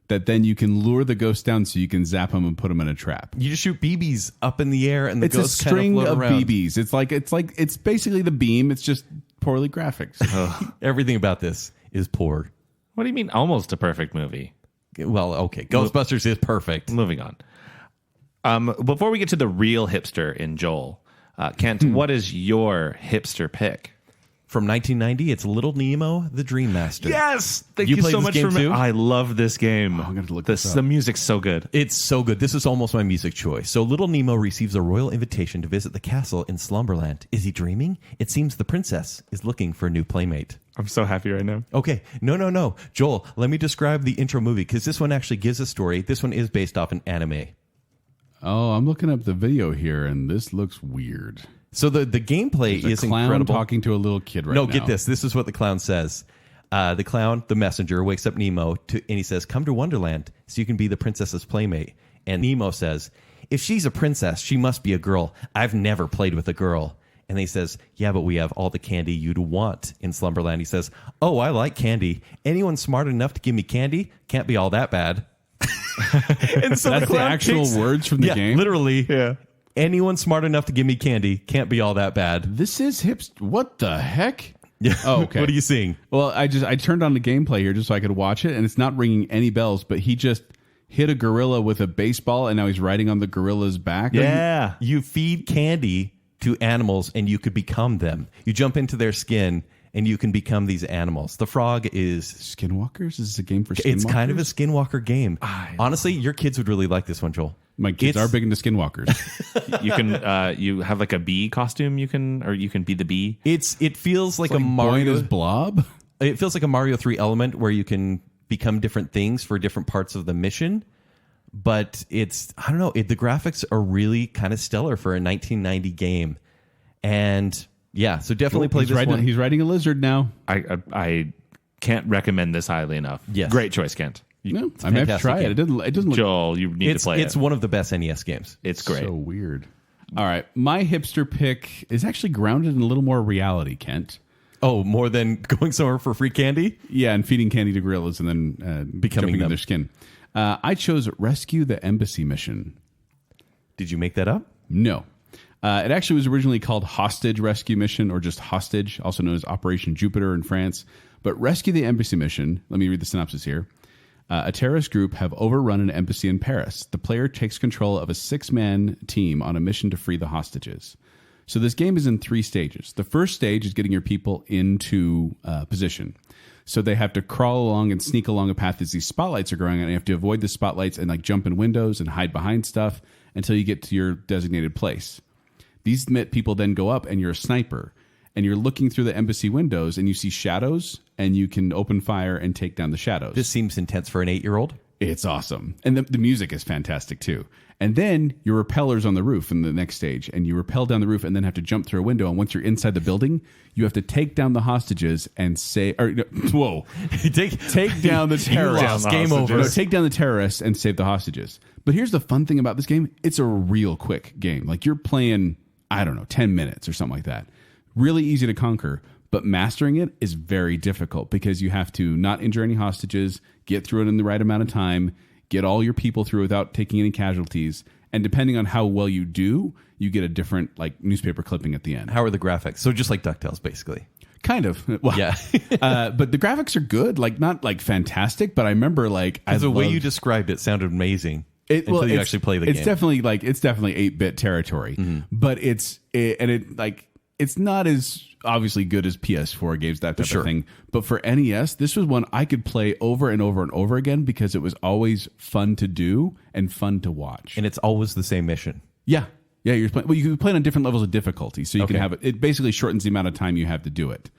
that then you can lure the ghost down so you can zap them and put them in a trap. You just shoot BBs up in the air, and the It's a ghosts string kind of of float around. BBs. It's basically the beam. It's just poorly graphics. Everything about this is poor. What do you mean almost a perfect movie? Well, okay, Ghostbusters is perfect. Moving on. Before we get to the real hipster in Joel, Kent, what is your hipster pick? from 1990. It's Little Nemo, the Dream Master. Yes, thank You you played so this much game for too? I love this game. I'm gonna have to look this up. The music's so good. It's so good. This is almost my music choice. So Little Nemo receives a royal invitation to visit the castle in Slumberland. Is he dreaming? It seems the princess is looking for a new playmate. I'm so happy right now. Okay. No. Joel, let me describe the intro movie because this one actually gives a story. This one is based off an anime. Oh, I'm looking up the video here, and this looks weird. So the gameplay There's is a clown incredible. talking to a little kid right No, now. get this. This is what the clown says. The clown, the messenger, wakes up Nemo and he says, "Come to Wonderland so you can be the princess's playmate." And Nemo says, "If she's a princess, she must be a girl. I've never played with a girl." And he says, "Yeah, but we have all the candy you'd want in Slumberland." He says, "Oh, I like candy. Anyone smart enough to give me candy can't be all that bad." And so That's the clown actual takes- words from the yeah, game? literally. Yeah. Anyone smart enough to give me candy can't be all that bad. This is hipster. What the heck? Yeah. Oh, okay. What are you seeing? Well, I turned on the gameplay here just so I could watch it, and it's not ringing any bells, but he just hit a gorilla with a baseball, and now he's riding on the gorilla's back. Yeah. You feed candy to animals and you could become them. You jump into their skin and you can become these animals. The frog is... Skinwalkers? Is this a game for skinwalkers? It's kind of a skinwalker game. Honestly, your kids would really like this one, Joel. My kids It's- are big into skinwalkers. You can you have like a bee costume. You can be the bee. It feels like a Like Mario... Boyd as Blob? It feels like a Mario 3 element where you can become different things for different parts of the mission. But it's, I don't know, the graphics are really kind of stellar for a 1990 game. And yeah, so definitely play this one. He's riding a lizard now. I can't recommend this highly enough. Yes. Great choice, Kent. No, I may have to fantastic try it. game. It doesn't look Joel, you need to play It's it. one of the best NES games. It's great. so weird. All right. My hipster pick is actually grounded in a little more reality, Kent. Oh, more than going somewhere for free candy? Yeah, and feeding candy to gorillas and then Becoming jumping into them. their skin. I chose Rescue the Embassy Mission. Did you make that up? No. It actually was originally called Hostage Rescue Mission, or just Hostage, also known as Operation Jupiter in France. But Rescue the Embassy Mission, let me read the synopsis here. A terrorist group have overrun an embassy in Paris. The player takes control of a 6-man team on a mission to free the hostages. So this game is in 3 stages. The first stage is getting your people into position. So they have to crawl along and sneak along a path as these spotlights are going on. And you have to avoid the spotlights and like jump in windows and hide behind stuff until you get to your designated place. These people then go up and you're a sniper. And you're looking through the embassy windows and you see shadows and you can open fire and take down the shadows. This seems intense for an 8-year-old. It's awesome. And the music is fantastic too. And then your repeller's on the roof in the next stage. And you rappel down the roof and then have to jump through a window. And once you're inside the building, you have to take down the hostages and say, whoa, take down the terrorists. Game over. No, take down the terrorists and save the hostages. But here's the fun thing about this game. It's a real quick game. Like you're playing, I don't know, 10 minutes or something like that. Really easy to conquer, but mastering it is very difficult because you have to not injure any hostages, get through it in the right amount of time, get all your people through without taking any casualties, and depending on how well you do, you get a different like newspaper clipping at the end. How are the graphics? So just like DuckTales, basically. Kind of. Well, Yeah. but the graphics are good, like not like fantastic, but I remember like The way you described it sounded amazing It, until you it's- actually play the it's game. definitely like it's definitely 8-bit territory, but it's not as obviously good as PS4 games, that type Sure. of thing. But for NES, this was one I could play over and over and over again because it was always fun to do and fun to watch. And it's always the same mission. Yeah, you're playing. Well, you can play on different levels of difficulty, so you can Okay. have it. It basically shortens the amount of time you have to do it.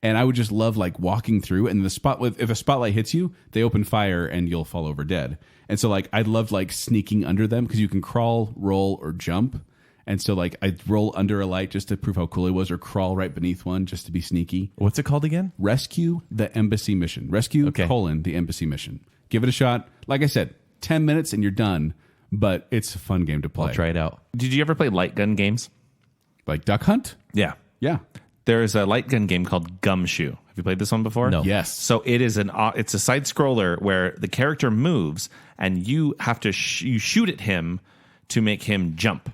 And I would just love like walking through, and if a spotlight hits you, they open fire and you'll fall over dead. And so like I loved like sneaking under them because you can crawl, roll, or jump. And so like I'd roll under a light just to prove how cool it was, or crawl right beneath one just to be sneaky. What's it called again? Rescue the Embassy Mission. Rescue, Okay. the Embassy Mission. Give it a shot. Like I said, 10 minutes and you're done. But it's a fun game to play. I'll try it out. Did you ever play light gun games? Like Duck Hunt? Yeah. Yeah. There's a light gun game called Gumshoe. Have you played this one before? No. Yes. So it is it's a side scroller where the character moves and you have to you shoot at him to make him jump.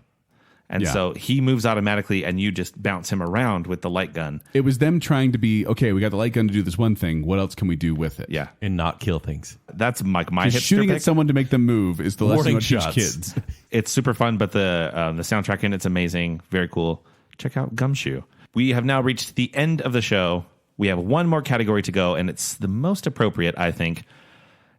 And Yeah. so he moves automatically and you just bounce him around with the light gun. It was them trying to be, okay, we got the light gun to do this one thing. What else can we do with it? Yeah. And not kill things. That's my Just hipster shooting pick. at someone to make them move is the lesson Warning I teach shots. kids. It's super fun, but the soundtrack in it's amazing. Very cool. Check out Gumshoe. We have now reached the end of the show. We have one more category to go, and it's the most appropriate, I think.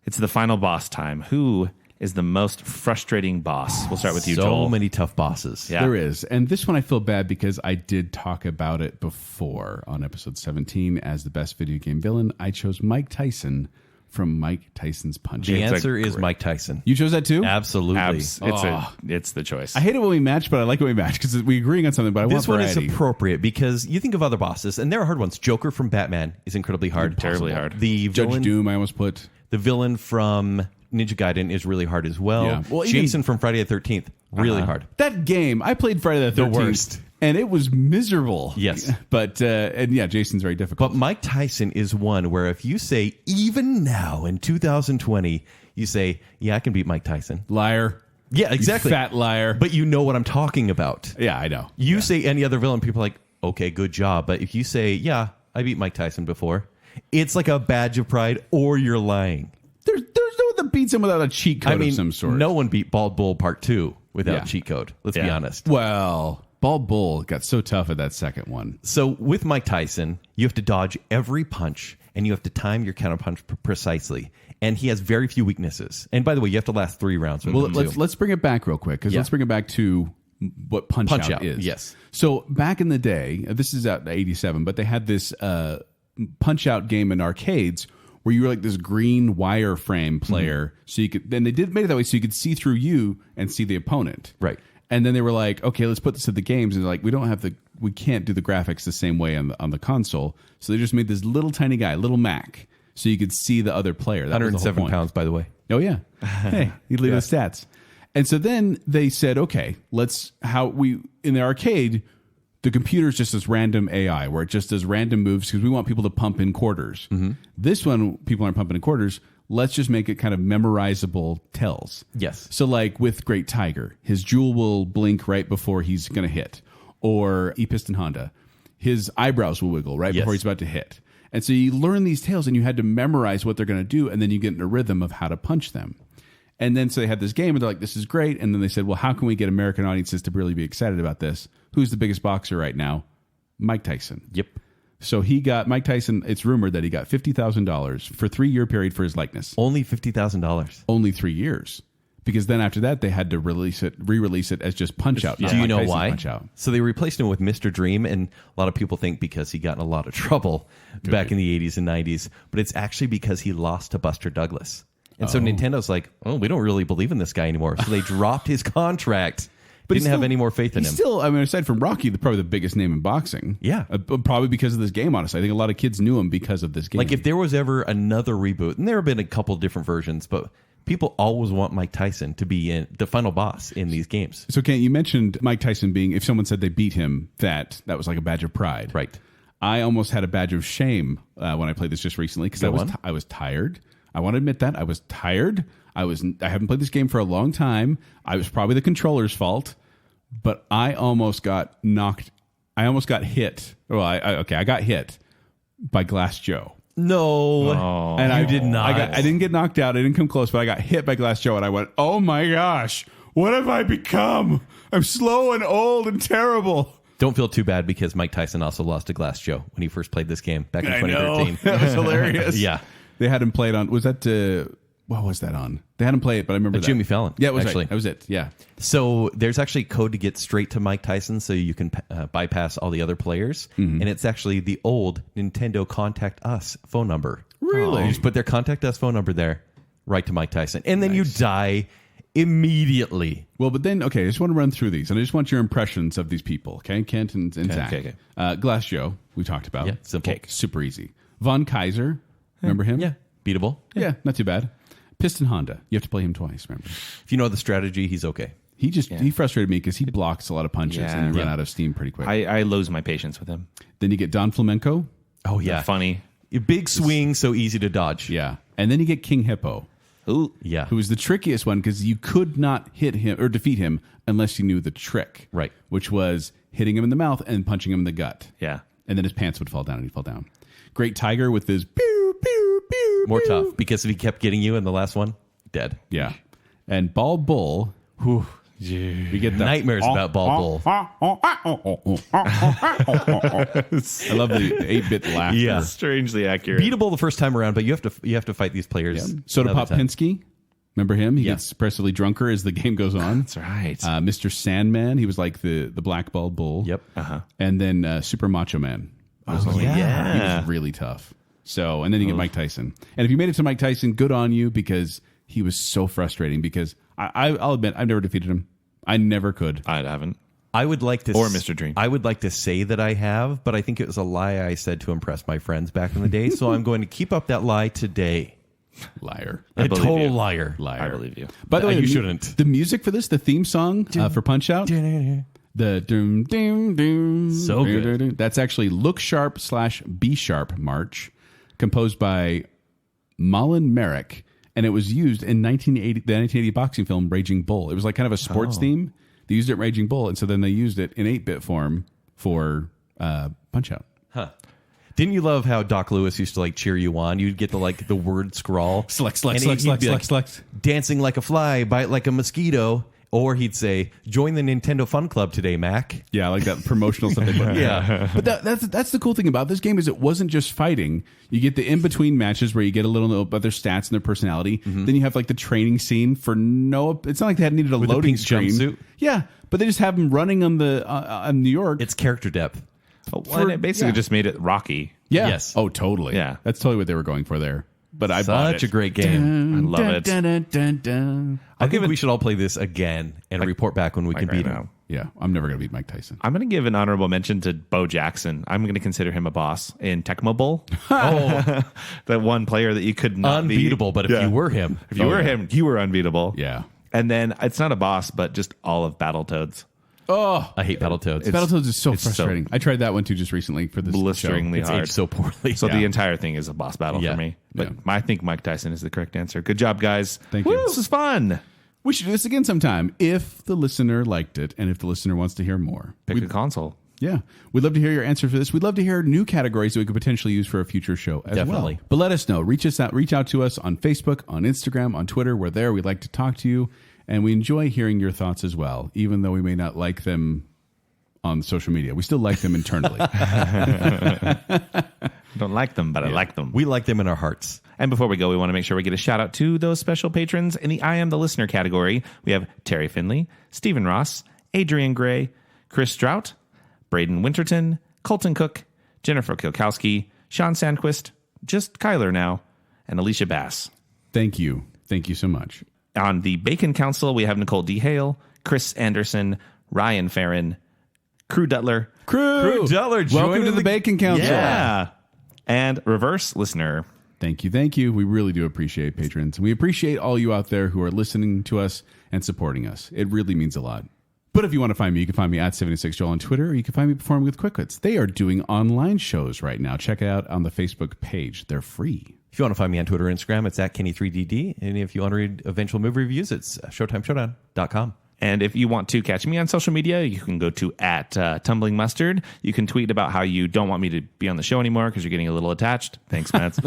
It's the final boss time. Who is the most frustrating boss? We'll start with you, Joel. So many tough bosses. Yeah. There is. And this one I feel bad because I did talk about it before on episode 17 as the best video game villain. I chose Mike Tyson from Mike Tyson's Punch. The answer is Mike Tyson. You chose that too? Absolutely. It's the choice. I hate it when we match, but I like it when we match because we're agreeing on something, but I This want one is variety. appropriate because you think of other bosses, and there are hard ones. Joker from Batman is incredibly hard. Terribly hard. The Judge villain, Doom, I almost put. the villain from Ninja Gaiden is really hard as well. Yeah. Well, even- Jason from Friday the 13th, really hard. That game, I played Friday the 13th. worst. And it was miserable. Yes. But, and yeah, Jason's very difficult. But Mike Tyson is one where if you say, even now in 2020, you say, yeah, I can beat Mike Tyson. Liar. Yeah, exactly. You fat liar. But you know what I'm talking about. Yeah, I know. You say any other villain, people are like, okay, good job. But if you say, yeah, I beat Mike Tyson before, it's like a badge of pride or you're lying. There's no one that beats him without a cheat code of some sort. no one beat Bald Bull Part 2 without Yeah. cheat code. Let's be Yeah. honest. Well, Bald Bull got so tough at that second one. So with Mike Tyson, you have to dodge every punch and you have to time your counter punch precisely. And he has very few weaknesses. And by the way, you have to last 3 rounds with Well, him let's bring it back real quick because Yeah. let's bring it back to what Punch Punch Out Out, is. yes. So back in the day, this is out in '87, but they had this Punch Out game in arcades where you were like this green wireframe player. So you could, then they made it that way so you could see through you and see the opponent. Right. And then they were like, okay, let's put this to the games. And they're like, we can't do the graphics the same way on the console. So they just made this little tiny guy, little Mac, so you could see the other player. That was the whole 107 point. pounds, by the way. Oh yeah. Hey, you leave the stats. And so then they said, okay, in the arcade, the computer is just this random AI where it just does random moves because we want people to pump in quarters. This one, people aren't pumping in quarters. Let's just make it kind of memorizable tells. Yes. So like with Great Tiger, his jewel will blink right before he's going to hit. Or E-Piston Honda, his eyebrows will wiggle right before he's about to hit. And so you learn these tales and you had to memorize what they're going to do. And then you get in a rhythm of how to punch them. And then so they had this game and they're like, this is great. And then they said, well, how can we get American audiences to really be excited about this? Who's the biggest boxer right now? Mike Tyson. Yep. So Mike Tyson, it's rumored that he got $50,000 for a 3-year period for his likeness. Only $50,000. Only 3 years. Because then after that, they had to re-release it as just Punch Out. Do you know Tyson why? Punch Out. So they replaced him with Mr. Dream, and a lot of people think because he got in a lot of trouble back in the 80s and 90s, but it's actually because he lost to Buster Douglas. And so Nintendo's like, oh, we don't really believe in this guy anymore. So they dropped his contract. But didn't have any more faith in him. Still, I mean, aside from Rocky, probably the biggest name in boxing. Yeah. Probably because of this game, honestly. I think a lot of kids knew him because of this game. Like if there was ever another reboot, and there have been a couple different versions, but people always want Mike Tyson to be in the final boss in these games. So, Kent, you mentioned Mike Tyson being, if someone said they beat him, that was like a badge of pride. Right. I almost had a badge of shame when I played this just recently because I was tired. I want to admit that. I was tired. I haven't played this game for a long time. I was probably the controller's fault, but I almost got hit. Well, I got hit by Glass Joe. No, And you did not. I didn't get knocked out. I didn't come close, but I got hit by Glass Joe, and I went, "Oh my gosh, what have I become? I'm slow and old and terrible." Don't feel too bad because Mike Tyson also lost to Glass Joe when he first played this game back in 2013. That was hilarious. Yeah. They had him play it on. Was that? What was that on? They had him play it, but I remember that. Jimmy Fallon. Yeah, it was actually. right. That was it. Yeah. So there's actually code to get straight to Mike Tyson so you can bypass all the other players. And it's actually the old Nintendo Contact Us phone number. Really? You just put their Contact Us phone number there, right to Mike Tyson. And then you die immediately. Well, but then, okay, I just want to run through these, and I just want your impressions of these people, okay? Kent and Zach. okay. Glass Joe, we talked about. Yeah, simple. Cake. Super easy. Von Kaiser, remember him? Yeah, beatable. Yeah, not too bad. Piston Honda, you have to play him twice, remember? If you know the strategy, he's okay. He frustrated me because he blocks a lot of punches and you run out of steam pretty quick. I lose my patience with him. Then you get Don Flamenco. Oh, yeah. Funny. Big swing, so easy to dodge. Yeah. And then you get King Hippo, Ooh. Yeah. who was the trickiest one because you could not hit him or defeat him unless you knew the trick. Right. Which was hitting him in the mouth and punching him in the gut. Yeah. And then his pants would fall down and he'd fall down. Great Tiger with his pew, pew, pew. More pew. tough because if he kept getting you in the last one, dead. Yeah. And Bald Bull, We get the Nightmares about Ball Bull. I love the 8-bit laughter. Yeah. Strangely accurate. Beatable the first time around, but you have to fight these players. Soda another Pop time. Pinsky. Remember him? He Yeah. gets progressively drunker as the game goes on. That's right. Mr. Sandman. He was like the blackballed bull. Yep. And then Super Macho Man. Oh, He yeah. was really tough. So, and then you get Mike Tyson. And if you made it to Mike Tyson, good on you, because he was so frustrating. Because I'll admit, I've never defeated him. I never could. I haven't. I would like to Or Mr. Dream. I would like to say that I have, but I think it was a lie I said to impress my friends back in the day. So I'm going to keep up that lie today. Liar. A believe total you. liar. I believe you. By the way, You shouldn't. The music for this, the theme song for Punch Out, the doom doom doom, So good. That's actually Look Sharp / B Sharp March, composed by Malin Merrick, and it was used in the 1980 boxing film Raging Bull. It was like kind of a sports theme. They used it in Raging Bull, and so then they used it in 8-bit form for Punch Out. Didn't you love how Doc Lewis used to like cheer you on? You'd get the word scrawl. Select, And he'd be like, dancing like a fly, bite like a mosquito. Or he'd say, join the Nintendo Fun Club today, Mac. Yeah, like that promotional stuff they put. Yeah. But that's the cool thing about this game is it wasn't just fighting. You get the in-between matches where you get a little about their stats and their personality. Then you have like the training scene for no... It's not like they needed a With the loading pink screen. jumpsuit? Yeah, but they just have them running on the on New York. It's character depth. And it basically just made it Rocky. yeah. Yes. Oh, totally. Yeah. That's totally what they were going for there. But I bought it. Such a great game. I love it. I think we should all play this again and report back when we can right beat now. him. Yeah, I'm never going to beat Mike Tyson. I'm going to give an honorable mention to Bo Jackson. I'm going to consider him a boss in Tecmo Bowl. Oh, That one player that you could not unbeatable. beat. But if you were him, If you were him, you were unbeatable. Yeah. And then it's not a boss, but just all of Battletoads. Oh, I hate Battletoads. Battletoads is so it's so frustrating. I tried that one too just recently for this Blisteringly It's hard. aged so poorly. So Yeah. the entire thing is a boss battle Yeah. for me. But Yeah. I think Mike Tyson is the correct answer. Good job, guys. Thank you. This was fun. We should do this again sometime if the listener liked it and if the listener wants to hear more. Pick a console. Yeah. We'd love to hear your answer for this. We'd love to hear new categories that we could potentially use for a future show as Definitely. well. But let us know. Reach out to us on Facebook, on Instagram, on Twitter. We're there. We'd like to talk to you. And we enjoy hearing your thoughts as well, even though we may not like them on social media. We still like them internally. I don't like them, but I like them. We like them in our hearts. And before we go, we want to make sure we get a shout out to those special patrons in the I Am the Listener category. We have Terry Finley, Stephen Ross, Adrian Gray, Chris Strout, Braden Winterton, Colton Cook, Jennifer Kilkowski, Sean Sandquist, just Kyler now, and Alicia Bass. Thank you. Thank you so much. On the Bacon Council, we have Nicole D. Hale, Chris Anderson, Ryan Farron, Crew Dutler. Crew Dutler, Welcome to the Bacon Council. Yeah. And Reverse Listener. Thank you. Thank you. We really do appreciate patrons. We appreciate all you out there who are listening to us and supporting us. It really means a lot. But if you want to find me, you can find me at 76Joel on Twitter, or you can find me performing with Quick Wits. They are doing online shows right now. Check it out on the Facebook page. They're free. If you want to find me on Twitter or Instagram, it's at Kenny3DD. And if you want to read eventual movie reviews, it's ShowtimeShowdown.com. And if you want to catch me on social media, you can go to at Tumbling Mustard. You can tweet about how you don't want me to be on the show anymore because you're getting a little attached. Thanks, Matt.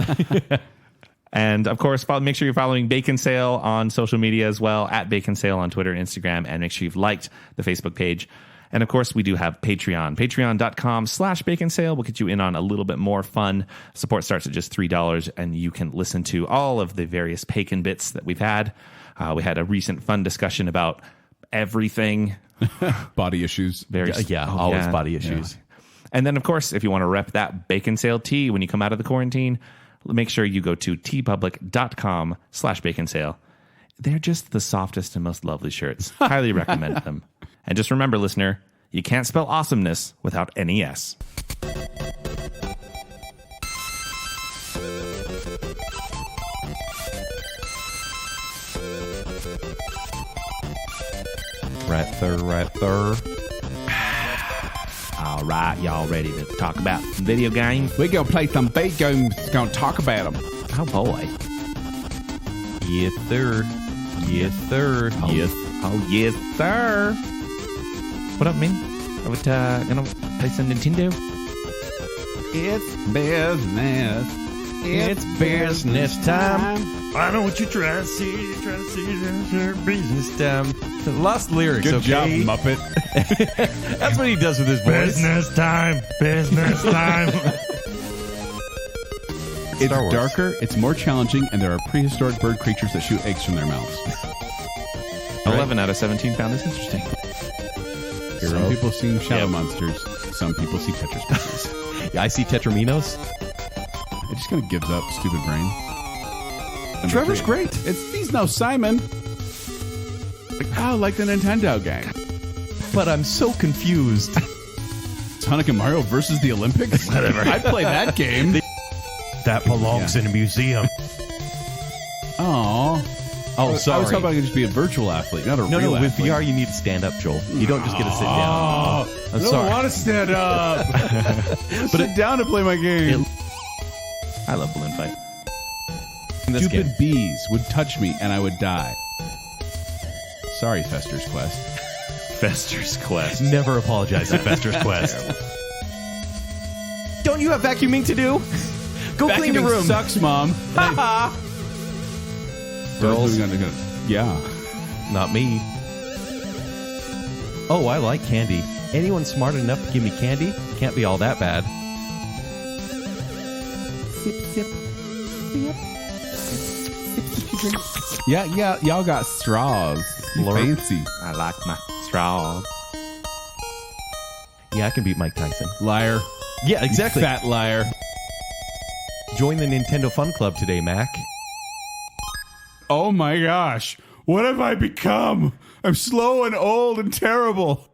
And of course, make sure you're following Baconsale on social media as well, at Baconsale on Twitter and Instagram. And make sure you've liked the Facebook page. And of course, we do have Patreon. Patreon.com/Baconsale will get you in on a little bit more fun. Support starts at just $3, and you can listen to all of the various Bacon bits that we've had. We had a recent fun discussion about everything. Body issues. Always body issues. And then, of course, if you want to rep that Baconsale tee when you come out of the quarantine, make sure you go to tpublic.com/Baconsale. They're just the softest and most lovely shirts. Highly recommend them. And just remember, listener, you can't spell awesomeness without NES. Right there. All right, y'all ready to talk about video games? We're going to play some big games. Going to talk about them. Oh, boy. Yes, sir. Yes, sir. Yes. Oh, yes, sir. What up, man? Are we gonna play some Nintendo? It's business. It's business time. I know what you're trying to see. It's business time. Lost lyrics, Good okay? job, Muppet. That's what he does with his voice. Business time. Business time. It's Star Wars. darker, it's more challenging, and there are prehistoric bird creatures that shoot eggs from their mouths. 11 out of 17 found this interesting. Some people see shadow monsters. Some people see Tetris pieces. Yeah, I see Tetraminos. It just kind of gives up, stupid brain. And Trevor's great. He's no Simon. Like the Nintendo game. But I'm so confused. Sonic and Mario versus the Olympics? Whatever. I'd play that game. That belongs in a museum. Oh, Oh, sorry. I was hoping I could just be a virtual athlete, not a No, real with athlete. VR, you need to stand up, Joel. You don't just get to sit down. Oh, I'm I don't sorry. want to stand up. But sit down to play my game. I love balloon fight. In this Stupid game. bees would touch me and I would die. Sorry, Fester's Quest. Fester's Quest. Never apologize at Fester's Quest. Don't you have vacuuming to do? Go clean your Vacuuming room. sucks, Mom. Girls. Yeah. Not me. Oh, I like candy. Anyone smart enough to give me candy can't be all that bad. Yeah, y'all got straws. Blurp. Fancy. I like my straw. Yeah, I can beat Mike Tyson. Liar. Yeah, exactly. Fat liar. Join the Nintendo Fun Club today, Mac. Oh my gosh. What have I become? I'm slow and old and terrible.